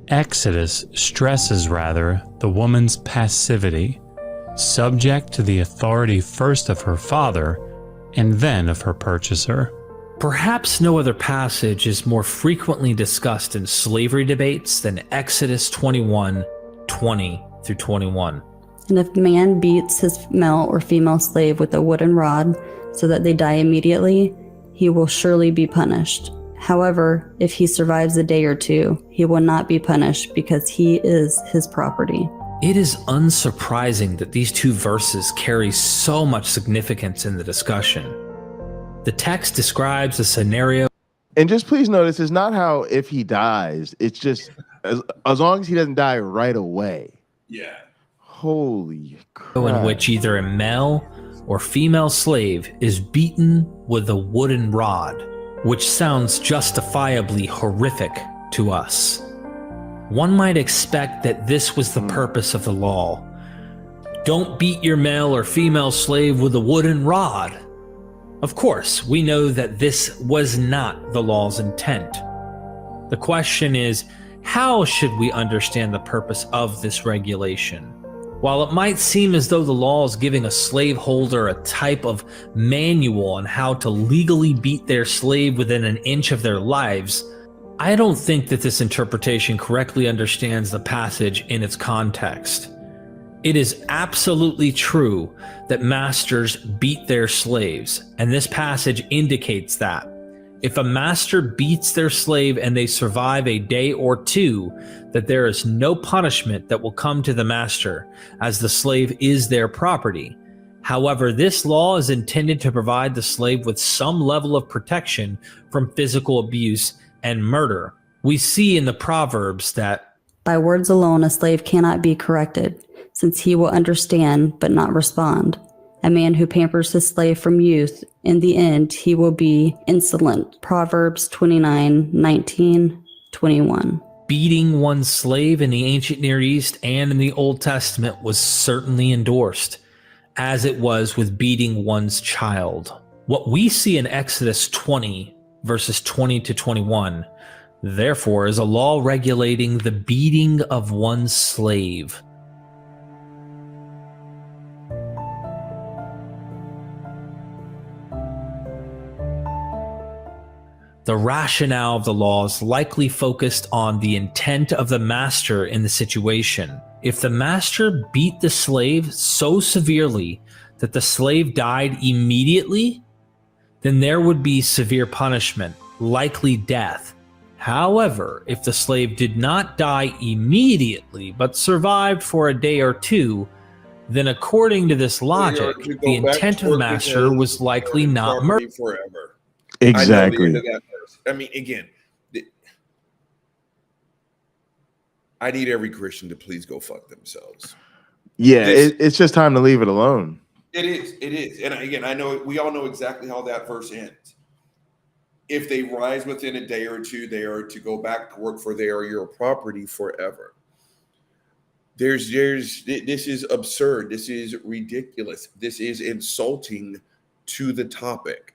Exodus stresses rather the woman's passivity, subject to the authority first of her father and then of her purchaser. Perhaps no other passage is more frequently discussed in slavery debates than Exodus 21:20-21. And if man beats his male or female slave with a wooden rod so that they die immediately, he will surely be punished. However, if he survives a day or two, he will not be punished because he is his property. It is unsurprising that these two verses carry so much significance in the discussion. The text describes a scenario. And just please notice, it's not how if he dies. It's just as long as he doesn't die right away. Yeah. Holy crap. In which either a male or female slave is beaten with a wooden rod, which sounds justifiably horrific to us. One might expect that this was the purpose of the law. Don't beat your male or female slave with a wooden rod. Of course, we know that this was not the law's intent. The question is, how should we understand the purpose of this regulation? While it might seem as though the law is giving a slaveholder a type of manual on how to legally beat their slave within an inch of their lives, I don't think that this interpretation correctly understands the passage in its context. It is absolutely true that masters beat their slaves, and this passage indicates that. If a master beats their slave and they survive a day or two, that there is no punishment that will come to the master, as the slave is their property. However, this law is intended to provide the slave with some level of protection from physical abuse and murder. We see in the Proverbs that by words alone a slave cannot be corrected, since he will understand but not respond. A man who pampers his slave from youth, in the end he will be insolent. Proverbs 29:19-21. beating one's slave in the ancient Near East and in the Old Testament was certainly endorsed, as it was with beating one's child. What we see in Exodus 20, verses 20-21, therefore, is a law regulating the beating of one's slave. The rationale of the law is likely focused on the intent of the master in the situation. If the master beat the slave so severely that the slave died immediately, then there would be severe punishment, likely death. However, if the slave did not die immediately but survived for a day or two, then according to this logic, the intent of the master was likely not murder. Forever. Exactly. I mean, again, I need every Christian to please go fuck themselves. Yeah, it's just time to leave it alone. It is. And again, I know we all know exactly how that verse ends. If they rise within a day or two, they are to go back to work, for they are your property forever. This is absurd. This is ridiculous. This is insulting to the topic.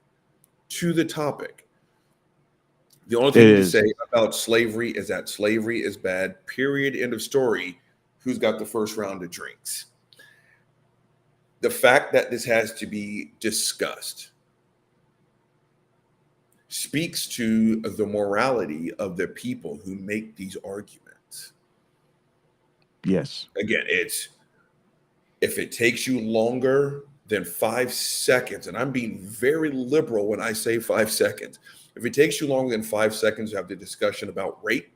The only thing to say about slavery is that slavery is bad, period, end of story. Who's got the first round of drinks? The fact that this has to be discussed speaks to the morality of the people who make these arguments. Yes. Again, it's if it takes you longer than 5 seconds, and I'm being very liberal when I say 5 seconds. If it takes you longer than 5 seconds to have the discussion about rape,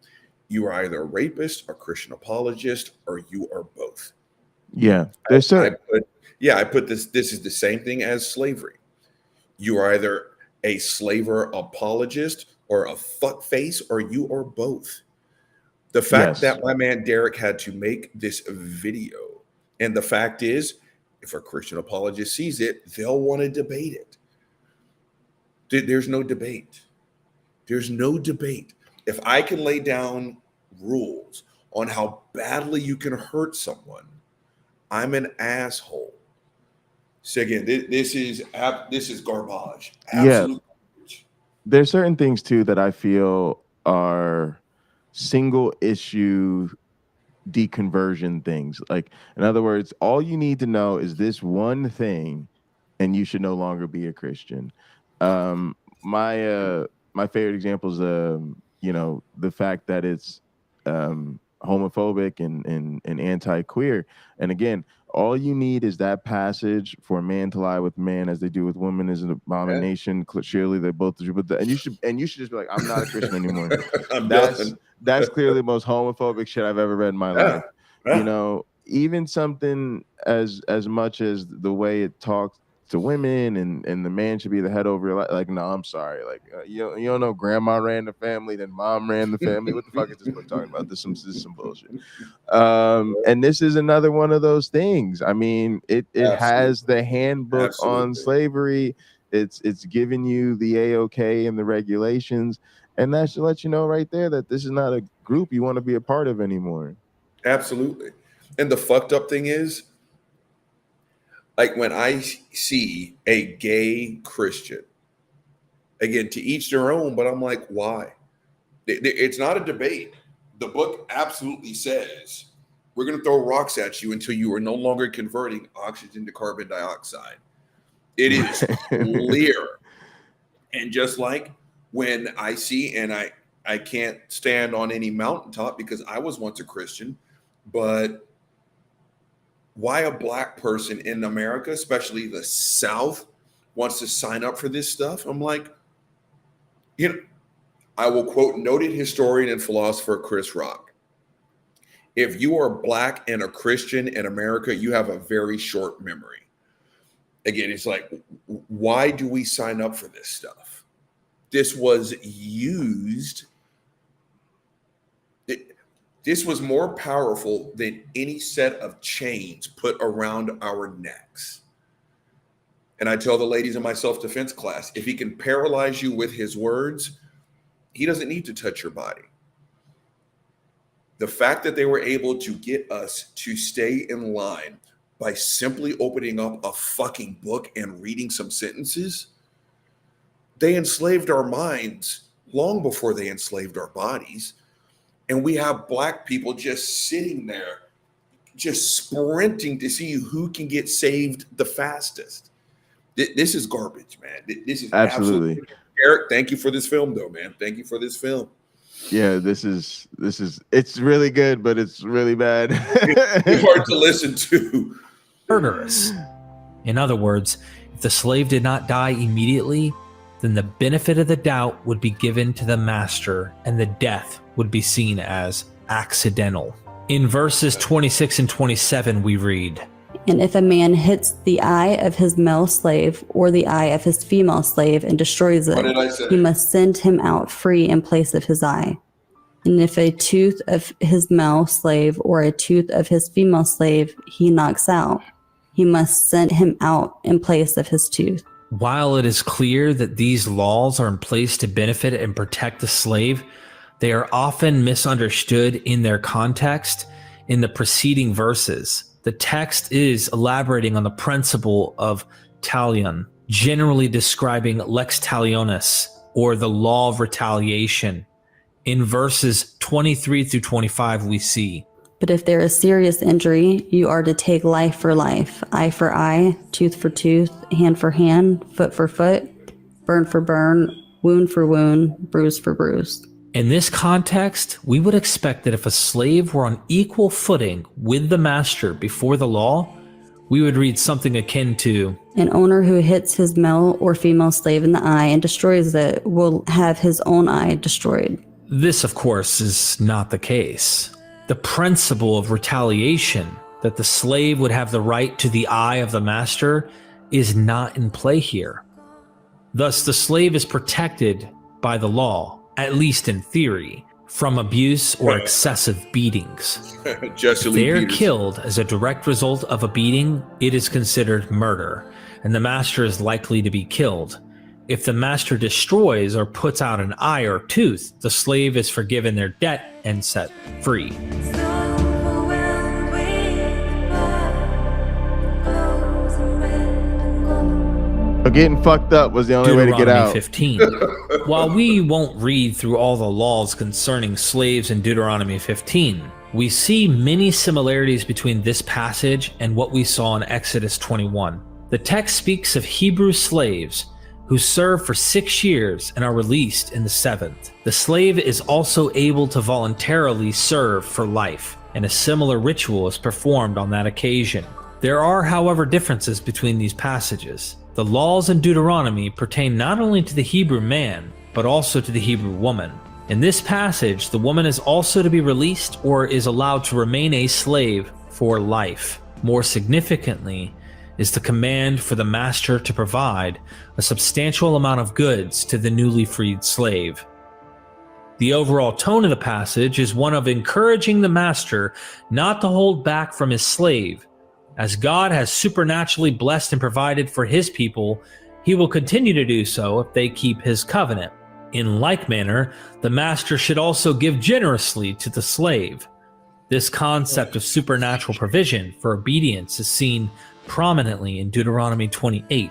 you are either a rapist, a Christian apologist, or you are both. Yeah. Yeah, I put this is the same thing as slavery. You are either a slaver apologist or a fuckface, or you are both. The fact that my man Derek had to make this video, and the fact is, if a Christian apologist sees it, they'll want to debate it. There's no debate. There's no debate. If I can lay down rules on how badly you can hurt someone, I'm an asshole. So again, this is garbage. Absolute garbage. There's certain things too that I feel are single issue deconversion things. Like, in other words, all you need to know is this one thing, and you should no longer be a Christian. My favorite example is the fact that it's homophobic and anti-queer. And again, all you need is that passage for a man to lie with man as they do with women is an abomination. Surely they both do, and you should just be like, I'm not a Christian anymore. That's clearly the most homophobic shit I've ever read in my life. You know, even something as much as the way it talks to women and the man should be the head over your life. Like, no, I'm sorry. Like, you don't know, grandma ran the family, then mom ran the family. What the fuck is this book talking about? This is some bullshit. And this is another one of those things. I mean, it has the handbook on slavery. It's giving you the AOK and the regulations, and that should let you know right there that this is not a group you want to be a part of anymore. Absolutely. And the fucked up thing is, like, when I see a gay Christian, again, to each their own, but I'm like, why? It's not a debate. The book absolutely says we're going to throw rocks at you until you are no longer converting oxygen to carbon dioxide. It is clear. And just like when I see, and I can't stand on any mountaintop because I was once a Christian, but why a black person in America, especially the South, wants to sign up for this stuff? I'm like, I will quote noted historian and philosopher Chris Rock. If you are black and a Christian in America, you have a very short memory. Again, it's like, why do we sign up for this stuff? This was used. This was more powerful than any set of chains put around our necks. And I tell the ladies in my self-defense class, if he can paralyze you with his words, he doesn't need to touch your body. The fact that they were able to get us to stay in line by simply opening up a fucking book and reading some sentences, they enslaved our minds long before they enslaved our bodies. And we have black people just sitting there, just sprinting to see who can get saved the fastest. This is garbage, man. This is absolutely. Eric, thank you for this film, though, man. Thank you for this film. Yeah, this is it's really good, but it's really bad. It's hard to listen to. Murderous. In other words, if the slave did not die immediately, then the benefit of the doubt would be given to the master, and the death would be seen as accidental. In verses 26 and 27, we read, "And if a man hits the eye of his male slave or the eye of his female slave and destroys it, he must send him out free in place of his eye. And if a tooth of his male slave or a tooth of his female slave he knocks out, he must send him out in place of his tooth." While it is clear that these laws are in place to benefit and protect the slave, they are often misunderstood in their context in the preceding verses. The text is elaborating on the principle of talion, generally describing lex talionis, or the law of retaliation. In verses 23 through 25, we see, "But if there is serious injury, you are to take life for life, eye for eye, tooth for tooth, hand for hand, foot for foot, burn for burn, wound for wound, bruise for bruise." In this context, we would expect that if a slave were on equal footing with the master before the law, we would read something akin to, "An owner who hits his male or female slave in the eye and destroys it will have his own eye destroyed." This, of course, is not the case. The principle of retaliation that the slave would have the right to the eye of the master is not in play here. Thus, the slave is protected by the law, at least in theory, from abuse or excessive beatings. If they are killed as a direct result of a beating, it is considered murder, and the master is likely to be killed. If the master destroys or puts out an eye or tooth, the slave is forgiven their debt and set free. But getting fucked up was the only way to get out. 15. While we won't read through all the laws concerning slaves in Deuteronomy 15, we see many similarities between this passage and what we saw in Exodus 21. The text speaks of Hebrew slaves who serve for 6 years and are released in the 7th. The slave is also able to voluntarily serve for life, and a similar ritual is performed on that occasion. There are, however, differences between these passages. The laws in Deuteronomy pertain not only to the Hebrew man, but also to the Hebrew woman. In this passage, the woman is also to be released or is allowed to remain a slave for life. More significantly is the command for the master to provide a substantial amount of goods to the newly freed slave. The overall tone of the passage is one of encouraging the master not to hold back from his slave. As God has supernaturally blessed and provided for his people, he will continue to do so if they keep his covenant. In like manner, the master should also give generously to the slave. This concept of supernatural provision for obedience is seen prominently in Deuteronomy 28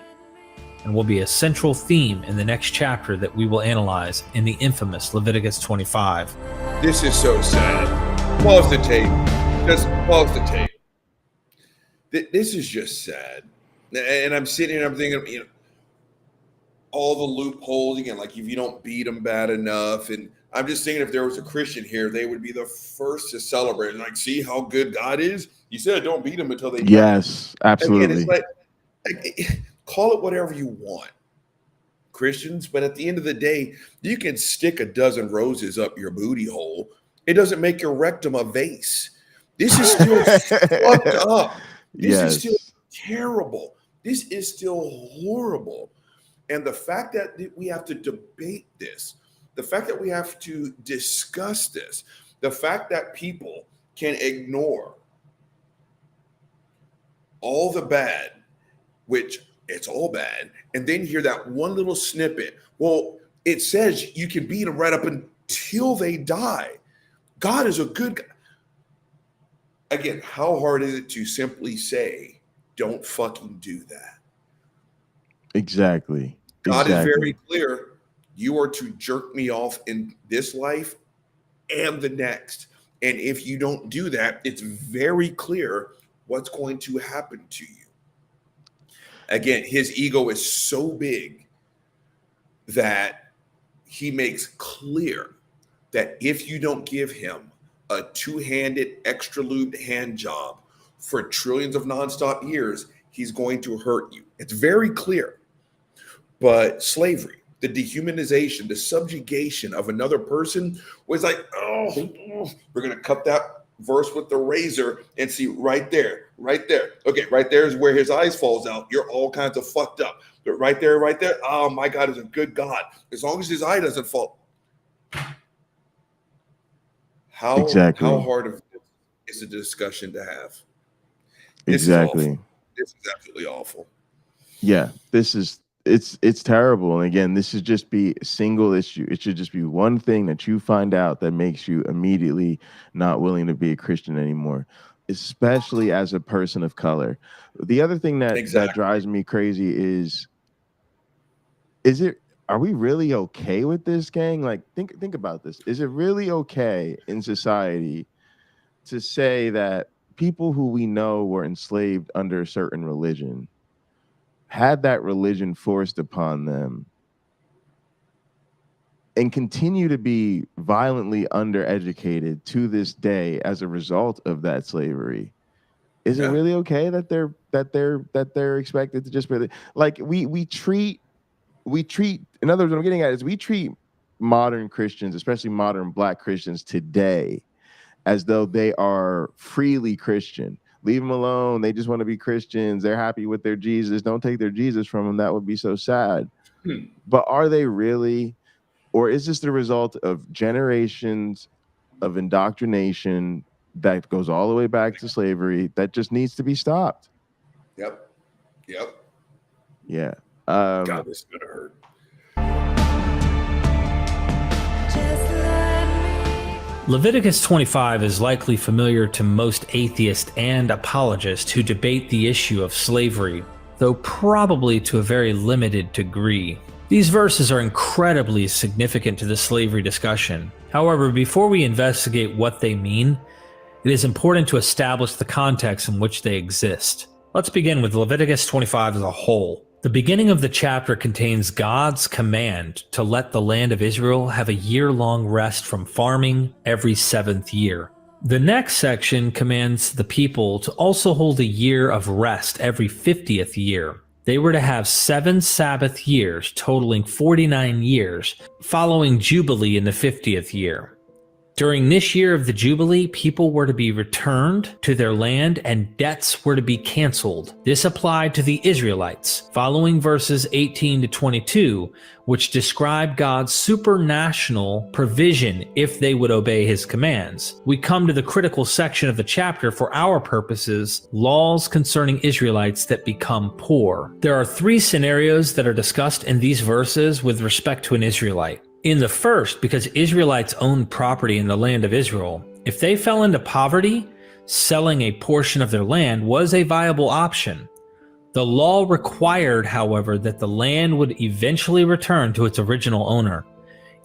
and will be a central theme in the next chapter that we will analyze in the infamous Leviticus 25. This is so sad. Pause the tape. Just pause the tape. This is just sad. And I'm sitting here and I'm thinking, all the loopholes again, like if you don't beat them bad enough. And I'm just thinking if there was a Christian here, they would be the first to celebrate. Like, see how good God is? You said don't beat them until they die. Yes, absolutely. Again, it's like, call it whatever you want, Christians. But at the end of the day, you can stick a dozen roses up your booty hole. It doesn't make your rectum a vase. This is still fucked up. This is still terrible. This is still horrible. And the fact that we have to debate this, the fact that we have to discuss this, the fact that people can ignore all the bad, which it's all bad, and then hear that one little snippet. Well, it says you can beat them right up until they die. God is a good guy. Again, how hard is it to simply say, don't fucking do that? Exactly. God is very clear. You are to jerk me off in this life and the next. And if you don't do that, it's very clear what's going to happen to you. Again, his ego is so big that he makes clear that if you don't give him a two-handed, extra lubed hand job for trillions of nonstop years, he's going to hurt you. It's very clear. But slavery, the dehumanization, the subjugation of another person was like, oh, we're going to cut that verse with the razor and see right there. Okay, right there is where his eyes falls out. You're all kinds of fucked up. But right there. Oh, my God is a good God. As long as his eye doesn't fall. How hard of is a discussion to have? This is absolutely awful. Yeah, it's terrible. And again, this should just be a single issue. It should just be one thing that you find out that makes you immediately not willing to be a Christian anymore, especially as a person of color. The other thing that drives me crazy are we really okay with this, gang? Like, think about this. Is it really okay in society to say that people who we know were enslaved under a certain religion had that religion forced upon them and continue to be violently undereducated to this day as a result of that slavery? Is it really okay that they're expected to just really, like, we treat, in other words, what I'm getting at is we treat modern Christians, especially modern Black Christians today, as though they are freely Christian. Leave them alone. They just want to be Christians. They're happy with their Jesus. Don't take their Jesus from them. That would be so sad. But are they really? Or is this the result of generations of indoctrination that goes all the way back to slavery that just needs to be stopped? Yep. Yeah. God, this is gonna hurt. Leviticus 25 is likely familiar to most atheists and apologists who debate the issue of slavery, though probably to a very limited degree. These verses are incredibly significant to the slavery discussion. However, before we investigate what they mean, it is important to establish the context in which they exist. Let's begin with Leviticus 25 as a whole. The beginning of the chapter contains God's command to let the land of Israel have a year-long rest from farming every 7th year. The next section commands the people to also hold a year of rest every 50th year. They were to have 7 Sabbath years, totaling 49 years, following Jubilee in the 50th year. During this year of the Jubilee, people were to be returned to their land and debts were to be canceled. This applied to the Israelites. Following verses 18 to 22, which describe God's supranational provision if they would obey his commands, we come to the critical section of the chapter for our purposes, laws concerning Israelites that become poor. There are 3 scenarios that are discussed in these verses with respect to an Israelite. In the first, because Israelites owned property in the land of Israel, if they fell into poverty, selling a portion of their land was a viable option. The law required, however, that the land would eventually return to its original owner,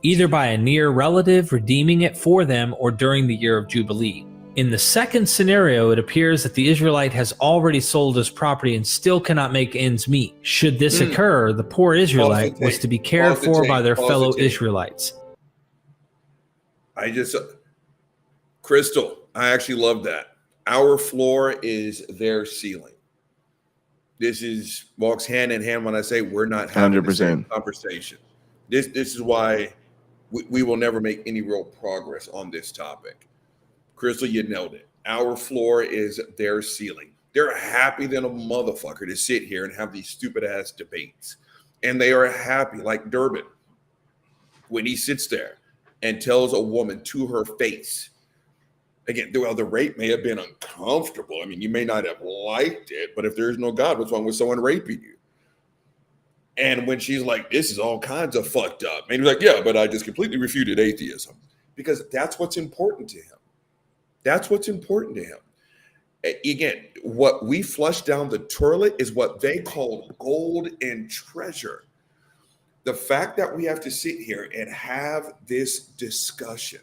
either by a near relative redeeming it for them or during the year of Jubilee. In the second scenario, it appears that the Israelite has already sold his property and still cannot make ends meet. Should this occur, the poor Israelite was to be cared for by their fellow Israelites. Crystal, I actually love that. Our floor is their ceiling. This walks hand in hand when I say we're not having 100%. The same conversation. This is why we will never make any real progress on this topic. Crystal, you nailed it. Our floor is their ceiling. They're happy than a motherfucker to sit here and have these stupid ass debates. And they are happy, like Durbin, when he sits there and tells a woman to her face, again, well, the rape may have been uncomfortable. I mean, you may not have liked it, but if there's no God, what's wrong with someone raping you? And when she's like, this is all kinds of fucked up. And he's like, yeah, but I just completely refuted atheism. Because that's what's important to him. That's what's important to him. Again, what we flush down the toilet is what they call gold and treasure. The fact that we have to sit here and have this discussion,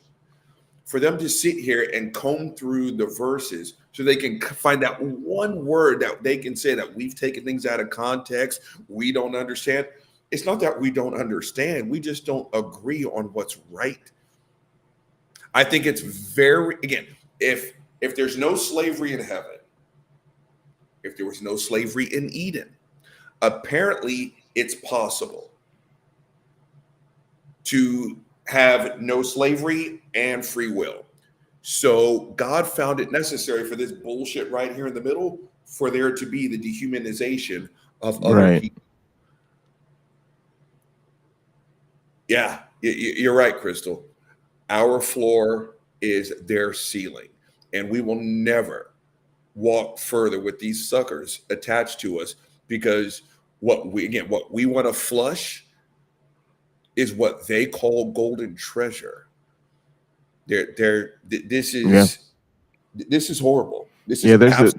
for them to sit here and comb through the verses so they can find that one word that they can say that we've taken things out of context, we don't understand. It's not that we don't understand. We just don't agree on what's right. I think it's very, again, if there's no slavery in heaven, if there was no slavery in Eden, apparently it's possible to have no slavery and free will. So God found it necessary for this bullshit right here in the middle for there to be the dehumanization of other people. Yeah, you're right, Crystal. Our floor is their ceiling, and we will never walk further with these suckers attached to us because what we want to flush is what they call golden treasure. This is horrible. This is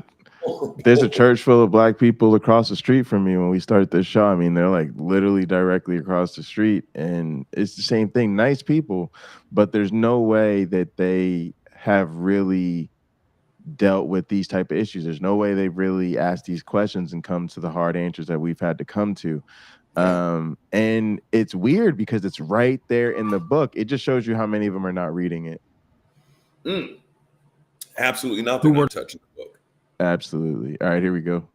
there's a church full of black people across the street from me when we start this show. I mean, they're like literally directly across the street, and it's the same thing. Nice people, but there's no way that they have really dealt with these type of issues. There's no way they've really asked these questions and come to the hard answers that we've had to come to. And it's weird because it's right there in the book. It just shows you how many of them are not reading it. Absolutely not. They're not touching the book. Absolutely. All right, here we go.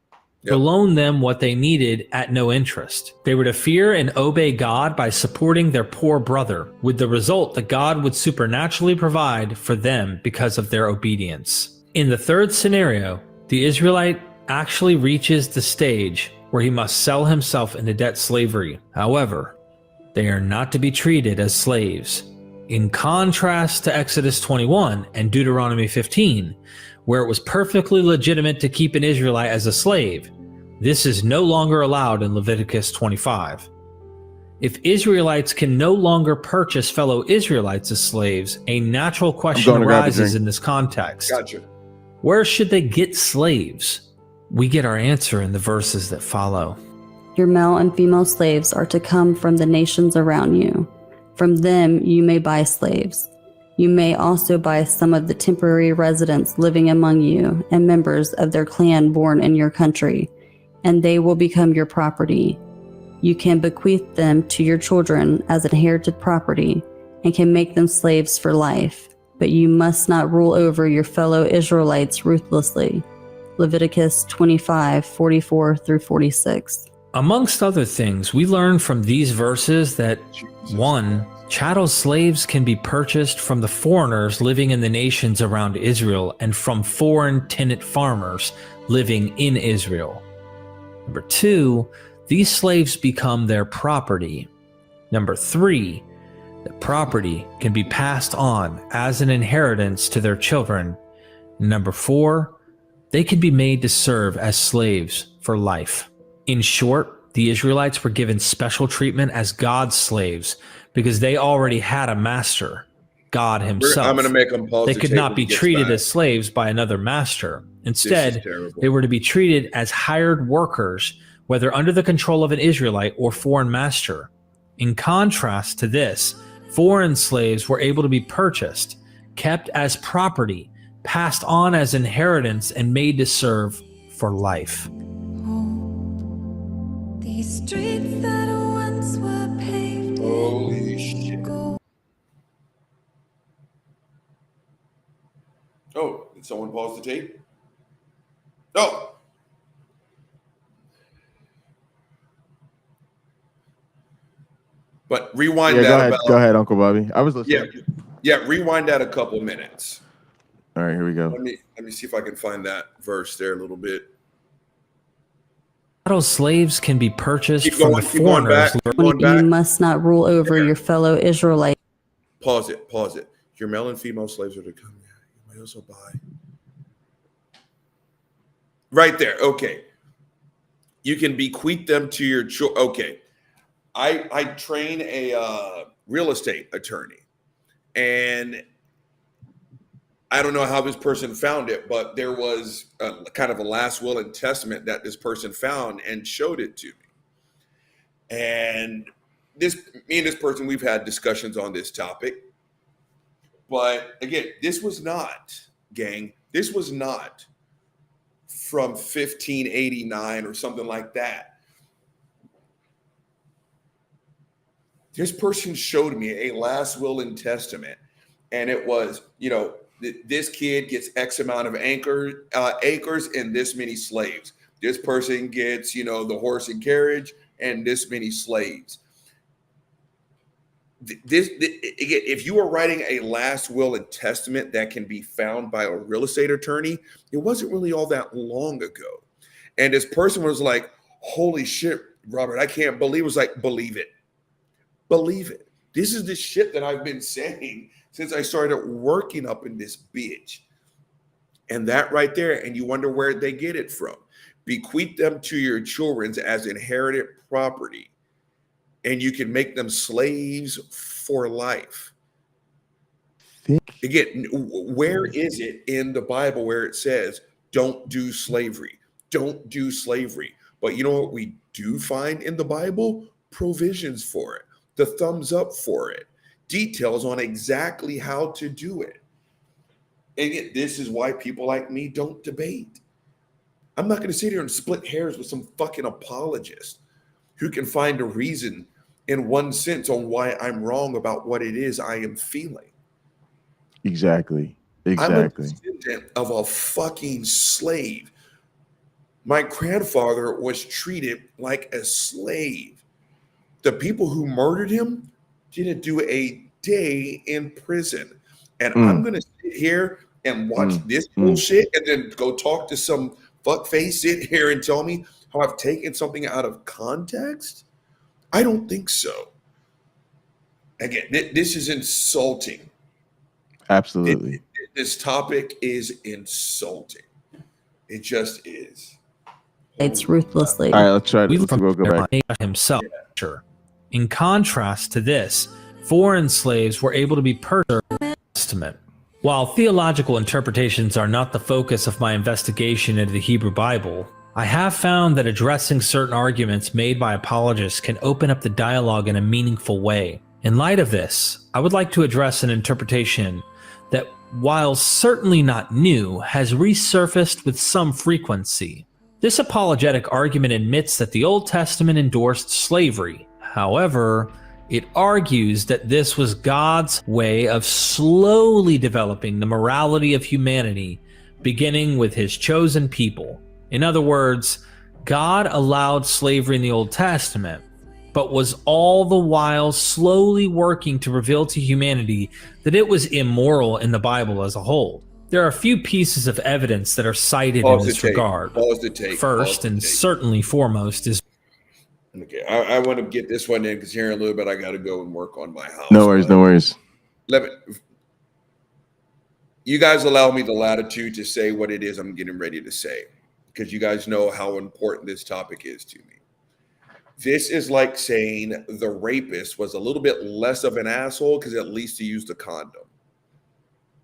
To loan them what they needed at no interest. They were to fear and obey God by supporting their poor brother, with the result that God would supernaturally provide for them because of their obedience. In the third scenario, The Israelite actually reaches the stage where he must sell himself into debt slavery. However, they are not to be treated as slaves. In contrast to Exodus 21 and Deuteronomy 15, where it was perfectly legitimate to keep an Israelite as a slave, this is no longer allowed in Leviticus 25. If Israelites can no longer purchase fellow Israelites as slaves, a natural question arises in this context. Gotcha. Where should they get slaves? We get our answer in the verses that follow. Your male and female slaves are to come from the nations around you. From them you may buy slaves. You may also buy some of the temporary residents living among you and members of their clan born in your country, and they will become your property. You can bequeath them to your children as inherited property and can make them slaves for life, but you must not rule over your fellow Israelites ruthlessly. Leviticus 25:44 through 46. Amongst other things, we learn from these verses that 1. Chattel slaves can be purchased from the foreigners living in the nations around Israel and from foreign tenant farmers living in Israel. Number 2, these slaves become their property. Number 3, the property can be passed on as an inheritance to their children. Number 4, they can be made to serve as slaves for life. In short, the Israelites were given special treatment as God's slaves because they already had a master, God himself. I'm going to make them pause. They could not be treated as slaves by another master. Instead, they were to be treated as hired workers, whether under the control of an Israelite or foreign master. In contrast to this, foreign slaves were able to be purchased, kept as property, passed on as inheritance, and made to serve for life. These streets that once were paved. Holy shit. Oh, did someone pause the tape? Oh. But rewind that. Go ahead, Uncle Bobby. I was listening. Yeah, rewind that a couple minutes. All right, here we go. Let me see if I can find that verse there a little bit. Chattel slaves can be purchased from the foreigners. You must not rule over your fellow Israelites. Pause it. Your male and female slaves are to come. You may also buy. Right there. Okay. You can bequeath them to your children. Okay. I train a real estate attorney, and I don't know how this person found it, but there was kind of a last will and testament that this person found and showed it to me. And me and this person, we've had discussions on this topic. But again, this was not, gang, this was not from 1589 or something like that. This person showed me a last will and testament, and it was, this kid gets X amount of acres and this many slaves. This person gets, the horse and carriage and this many slaves. Again, if you are writing a last will and testament that can be found by a real estate attorney, it wasn't really all that long ago. And this person was like, holy shit, Robert, I can't believe it. Was like, believe it. Believe it. This is the shit that I've been saying since I started working up in this bitch. And that right there, and you wonder where they get it from. Bequeath them to your children as inherited property, and you can make them slaves for life. Again, where is it in the Bible where it says, don't do slavery? Don't do slavery. But you know what we do find in the Bible? Provisions for it. The thumbs up for it. Details on exactly how to do it. And yet, this is why people like me don't debate. I'm not going to sit here and split hairs with some fucking apologist who can find a reason in one sense on why I'm wrong about what it is I am feeling. Exactly. I'm a descendant of a fucking slave. My grandfather was treated like a slave. The people who murdered him didn't do a day in prison. And I'm going to sit here and watch this bullshit and then go talk to some fuckface sit here and tell me how I've taken something out of context? I don't think so. Again, this is insulting. Absolutely. This topic is insulting. It just is. It's ruthlessly. All right, let's try to We we'll go back. himself. In contrast to this, foreign slaves were able to be purchased in the Testament. While theological interpretations are not the focus of my investigation into the Hebrew Bible, I have found that addressing certain arguments made by apologists can open up the dialogue in a meaningful way. In light of this, I would like to address an interpretation that, while certainly not new, has resurfaced with some frequency. This apologetic argument admits that the Old Testament endorsed slavery. However, it argues that this was God's way of slowly developing the morality of humanity, beginning with his chosen people. In other words, God allowed slavery in the Old Testament, but was all the while slowly working to reveal to humanity that it was immoral in the Bible as a whole. There are a few pieces of evidence that are cited in this regard. First, and certainly foremost, is okay. I want to get this one in because here in a little bit I got to go and work on my house. No worries, no worries. You guys allow me the latitude to say what it is I'm getting ready to say, because you guys know how important this topic is to me. This is like saying the rapist was a little bit less of an asshole because at least he used a condom.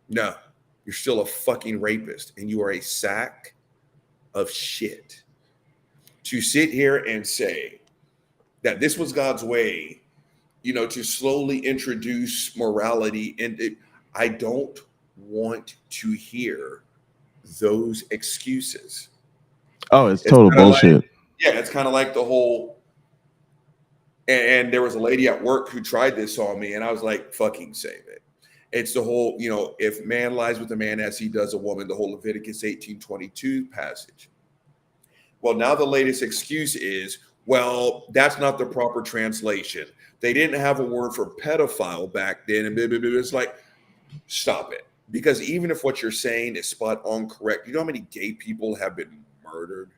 No, you're still a fucking rapist and you are a sack of shit. To sit here and say that this was God's way, to slowly introduce morality, and I don't want to hear those excuses. Oh, it's total bullshit. It's kind of like the whole, and there was a lady at work who tried this on me, and I was like, fucking save it. It's the whole, if man lies with a man as he does a woman, the whole Leviticus 18:22 passage. Well, now the latest excuse is, well, that's not the proper translation. They didn't have a word for pedophile back then. And it's like, stop it. Because even if what you're saying is spot on correct, you know how many gay people have been murdered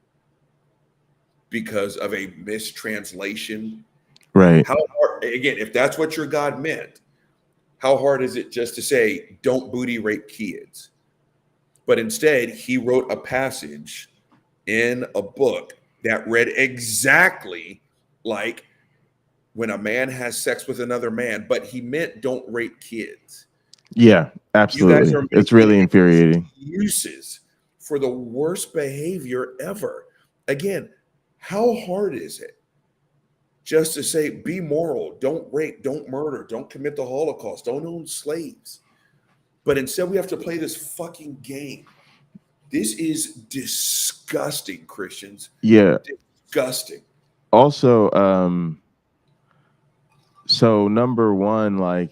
because of a mistranslation? Right. How hard, again, if that's what your God meant, how hard is it just to say, don't booty rape kids? But instead, he wrote a passage in a book that read exactly like when a man has sex with another man, but he meant don't rape kids. Yeah, absolutely. It's really infuriating. Uses for the worst behavior ever. Again, how hard is it just to say, be moral, don't rape, don't murder, don't commit the Holocaust, don't own slaves? But instead we have to play this fucking game. This is disgusting, Christians. Yeah. Disgusting. Also, so number one, like,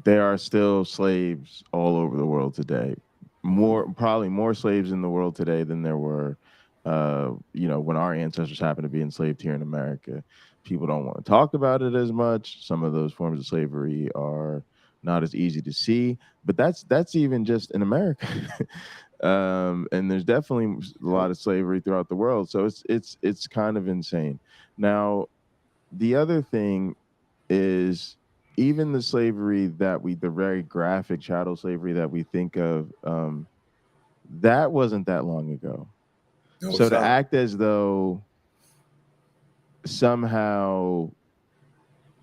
there are still slaves all over the world today. Probably more slaves in the world today than there were, when our ancestors happened to be enslaved here in America. People don't want to talk about it as much. Some of those forms of slavery are not as easy to see, but that's even just in America. And there's definitely a lot of slavery throughout the world. So it's kind of insane. Now, the other thing is, even the slavery the very graphic chattel slavery that we think of, that wasn't that long ago. No, so to act as though somehow,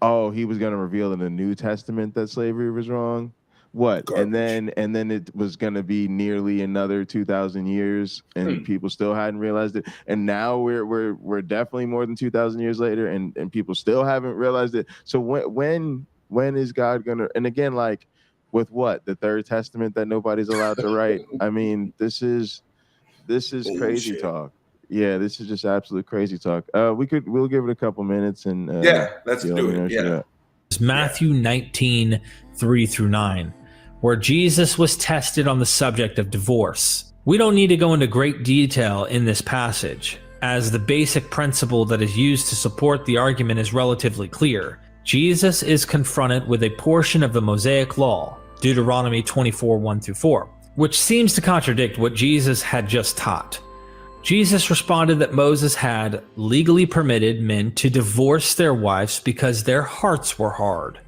he was going to reveal in the New Testament that slavery was wrong. What? Garbage. And then it was going to be nearly another 2,000 years, and people still hadn't realized it. And now we're definitely more than 2,000 years later, and people still haven't realized it. So when is God gonna? And again, like, with what, the Third Testament that nobody's allowed to write? I mean, this is crazy talk. Yeah, this is just absolute crazy talk. We'll give it a couple minutes and let's do it. Yeah. It's Matthew 19:3-9, where Jesus was tested on the subject of divorce. We don't need to go into great detail in this passage, as the basic principle that is used to support the argument is relatively clear. Jesus is confronted with a portion of the Mosaic law, Deuteronomy 24:1-4, which seems to contradict what Jesus had just taught. Jesus responded that Moses had legally permitted men to divorce their wives because their hearts were hard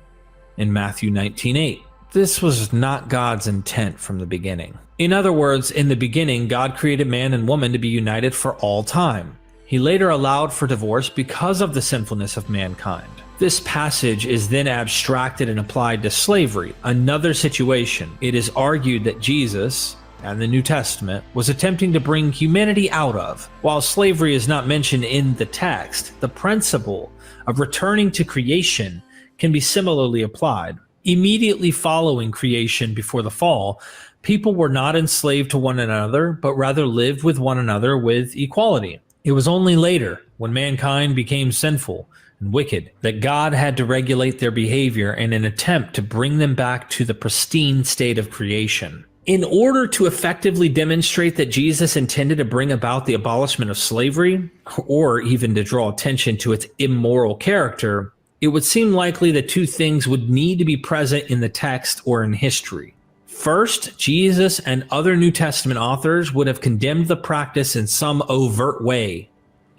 in Matthew 19:8. This was not God's intent from the beginning. In other words, in the beginning, God created man and woman to be united for all time. He later allowed for divorce because of the sinfulness of mankind. This passage is then abstracted and applied to slavery, another situation. It is argued that Jesus and the New Testament was attempting to bring humanity out of. While slavery is not mentioned in the text, the principle of returning to creation can be similarly applied. Immediately following creation before the fall, people were not enslaved to one another, but rather lived with one another with equality. It was only later, when mankind became sinful and wicked, that God had to regulate their behavior in an attempt to bring them back to the pristine state of creation. In order to effectively demonstrate that Jesus intended to bring about the abolishment of slavery, or even to draw attention to its immoral character, it would seem likely that two things would need to be present in the text or in history. First, Jesus and other New Testament authors would have condemned the practice in some overt way.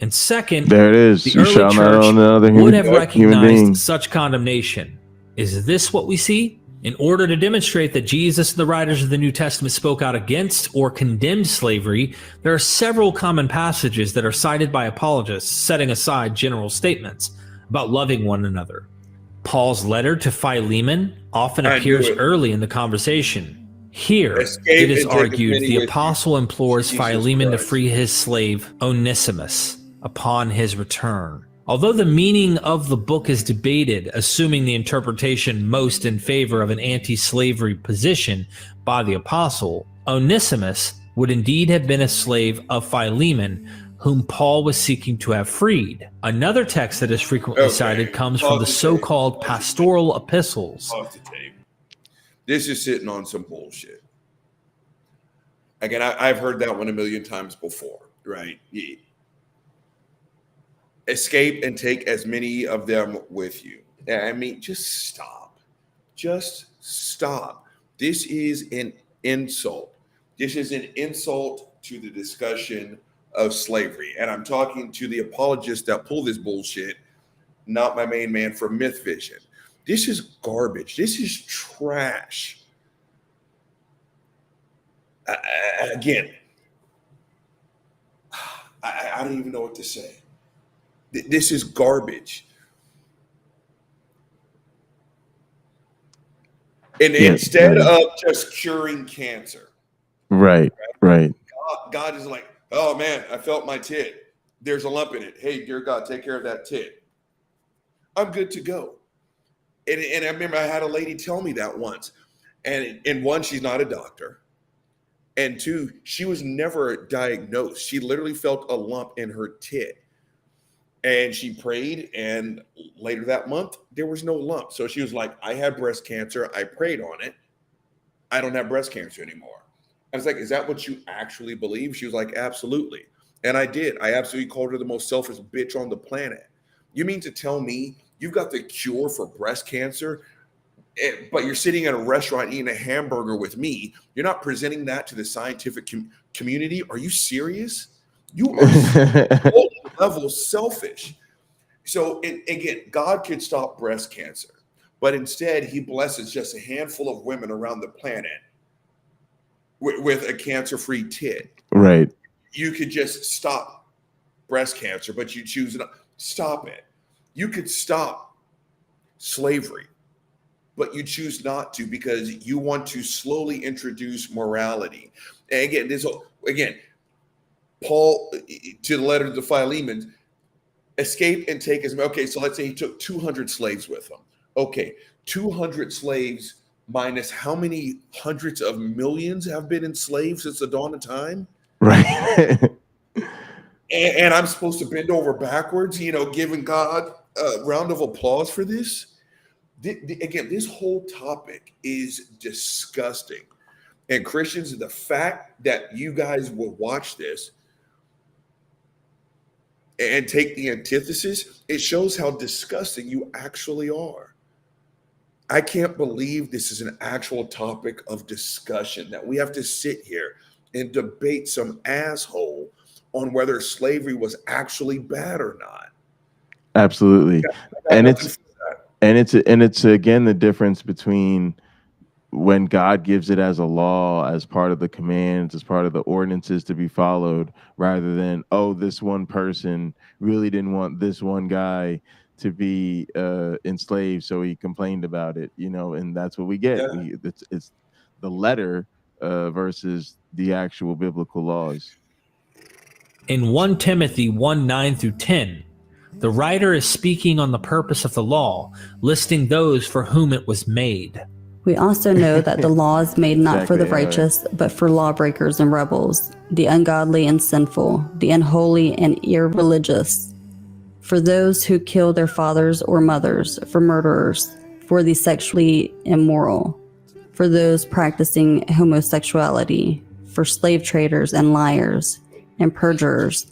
And second, There it is. the You early shall not church own another would human have being. recognized such condemnation. Is this what we see? In order to demonstrate that Jesus and the writers of the New Testament spoke out against or condemned slavery, there are several common passages that are cited by apologists, setting aside general statements about loving one another. Paul's letter to Philemon often appears early in the conversation. Here, it is argued the apostle implores Philemon to free his slave Onesimus upon his return. Although the meaning of the book is debated, assuming the interpretation most in favor of an anti-slavery position by the apostle, Onesimus would indeed have been a slave of Philemon, whom Paul was seeking to have freed. Another text that is frequently cited comes from the so-called pastoral epistles. This is sitting on some bullshit. Again, I've heard that one a million times before, right? Yeah. Escape and take as many of them with you. I mean, just stop. Just stop. This is an insult. This is an insult to the discussion of slavery. And I'm talking to the apologists that pull this bullshit, not my main man from Mythvision. This is garbage. This is trash. Again, I don't even know what to say. This is garbage. And instead of just curing cancer. Right. God is like, oh man, I felt my tit. There's a lump in it. Hey, dear God, take care of that tit. I'm good to go. And I remember I had a lady tell me that once. And one, she's not a doctor. And two, she was never diagnosed. She literally felt a lump in her tit. And she prayed, and later that month, there was no lump. So she was like, I had breast cancer. I prayed on it. I don't have breast cancer anymore. I was like, is that what you actually believe? She was like, absolutely. And I did. I absolutely called her the most selfish bitch on the planet. You mean to tell me you've got the cure for breast cancer, but you're sitting at a restaurant eating a hamburger with me? You're not presenting that to the scientific community? Are you serious? You are level selfish. So again, God could stop breast cancer, but instead he blesses just a handful of women around the planet with a cancer-free tit. Right. You could just stop breast cancer, but you choose not. Stop it. You could stop slavery, but you choose not to because you want to slowly introduce morality. And again, Paul, to the letter to Philemon, escape and take as many. Okay, so let's say he took 200 slaves with him. Okay, 200 slaves minus how many hundreds of millions have been enslaved since the dawn of time? Right. and I'm supposed to bend over backwards, giving God a round of applause for this? Again, this whole topic is disgusting. And Christians, the fact that you guys will watch this and take the antithesis, it shows how disgusting you actually are. I can't believe this is an actual topic of discussion, that we have to sit here and debate some asshole on whether slavery was actually bad or not. Absolutely. I got And nothing it's for that. and it's again the difference between when God gives it as a law, as part of the commands, as part of the ordinances to be followed, rather than, oh, this one person really didn't want this one guy to be enslaved, so he complained about it, and that's what we get. Yeah. It's the letter versus the actual biblical laws. In 1 Timothy 1:9 through 10, the writer is speaking on the purpose of the law, listing those for whom it was made. We also know that the law is made not for the Exactly, yeah. righteous, but for lawbreakers and rebels, the ungodly and sinful, the unholy and irreligious, for those who kill their fathers or mothers, for murderers, for the sexually immoral, for those practicing homosexuality, for slave traders and liars and perjurers,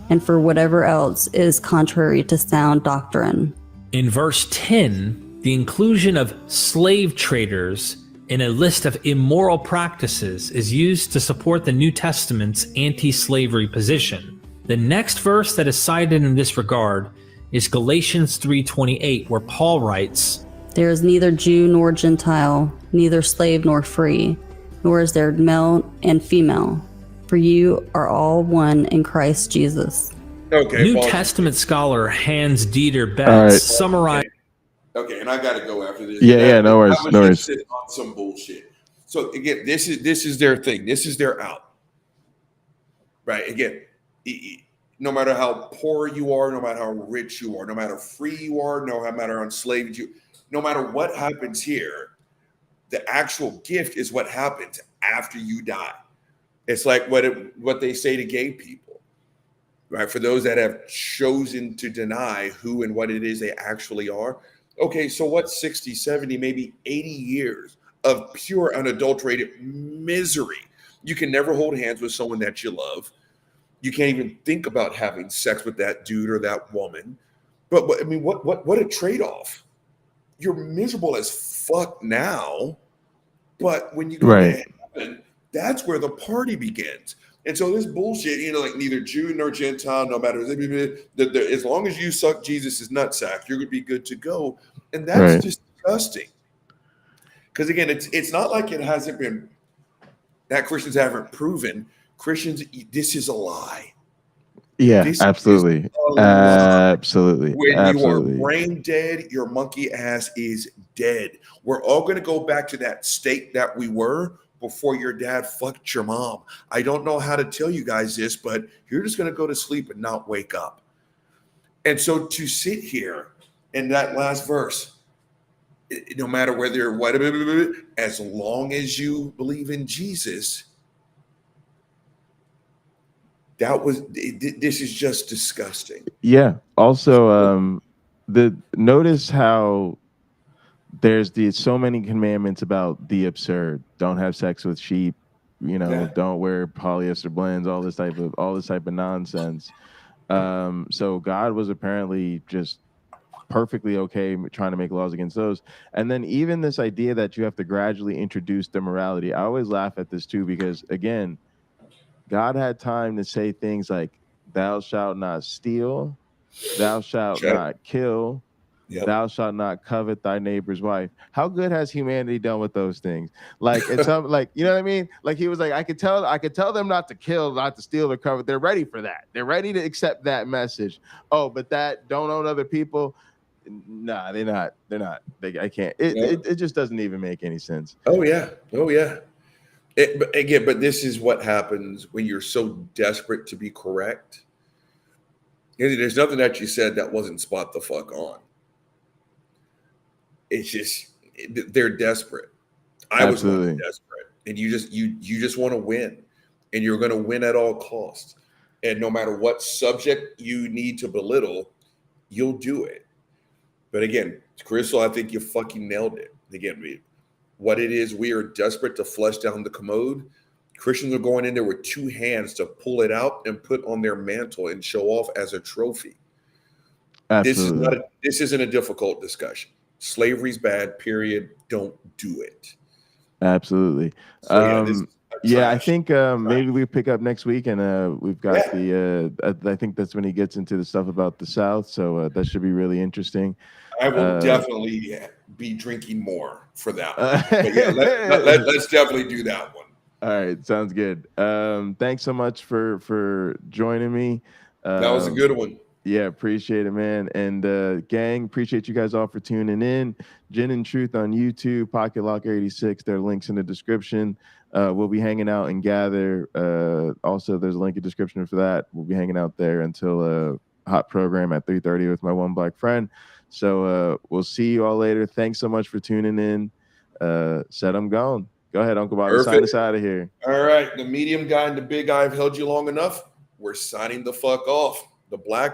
and for whatever else is contrary to sound doctrine. In verse 10, the inclusion of slave traders in a list of immoral practices is used to support the New Testament's anti-slavery position. The next verse that is cited in this regard is Galatians 3:28, where Paul writes, There is neither Jew nor Gentile, neither slave nor free, nor is there male and female, for you are all one in Christ Jesus. Okay. New Paul. Testament scholar Hans Dieter Betz All right. summarized. Okay, and I got to go after this. Yeah, no worries, I was no worries. just sitting on some bullshit. So again, this is their thing. This is their out. Right. Again, no matter how poor you are, no matter how rich you are, no matter free you are, no matter enslaved you, no matter what happens here, the actual gift is what happens after you die. It's like what they say to gay people, right? For those that have chosen to deny who and what it is they actually are. Okay, so what's 60, 70, maybe 80 years of pure unadulterated misery? You can never hold hands with someone that you love. You can't even think about having sex with that dude or that woman. But I mean, what a trade-off. You're miserable as fuck now, but when you go to heaven, that's where the party begins. And so this bullshit, like neither Jew nor Gentile, no matter, as long as you suck Jesus' nutsack, you're going to be good to go. And that's disgusting. Because again, it's not like it hasn't been, that Christians haven't proven. Christians, this is a lie. Yeah, This absolutely. Absolutely. When Absolutely. you are brain dead, your monkey ass is dead. We're all going to go back to that state that we were before your dad fucked your mom. I don't know how to tell you guys this, but you're just going to go to sleep and not wake up. And so to sit here in that last verse, no matter whether you're white, as long as you believe in Jesus, this is just disgusting. Yeah. Also, notice how there's so many commandments about the absurd. Don't have sex with sheep, don't wear polyester blends, all this type of nonsense. So God was apparently just perfectly okay trying to make laws against those. And then even this idea that you have to gradually introduce the morality. I always laugh at this too, because again, God had time to say things like, thou shalt not steal, thou shalt not kill, thou shalt not covet thy neighbor's wife. How good has humanity done with those things? Like, it's some, like, you know what I mean? Like, he was like, I could tell them not to kill, not to steal or covet. They're ready for that. They're ready to accept that message. Oh, but that don't own other people. Nah, they're not. I can't. It just doesn't even make any sense. Oh yeah. But this is what happens when you're so desperate to be correct. There's nothing that you said that wasn't spot the fuck on. It's just they're desperate. I was once desperate, and you just want to win, and you're going to win at all costs. And no matter what subject you need to belittle, you'll do it. But again, Crystal, I think you fucking nailed it. Again, what it is, we are desperate to flush down the commode. Christians are going in there with two hands to pull it out and put on their mantle and show off as a trophy. Absolutely. This isn't a difficult discussion. Slavery's bad, period. Don't do it. Absolutely. So yeah, this is Yeah, I trash. think maybe we pick up next week, and we've got Yeah. I think that's when he gets into the stuff about the South, so that should be really interesting. I will definitely be drinking more for that one. But yeah, let's definitely do that one. All right, sounds good. Thanks so much for joining me. That was a good one. Yeah, appreciate it, man. And gang, appreciate you guys all for tuning in. Gin and Truth on YouTube, Pocket Locker 86. There are links in the description. We'll be hanging out and gather. Also, there's a link in the description for that. We'll be hanging out there until hot program at 3:30 with my one black friend. So we'll see you all later. Thanks so much for tuning in. Said I'm gone. Go ahead, Uncle Bobby. Sign us out of here. All right. The medium guy and the big guy have held you long enough. We're signing the fuck off. The black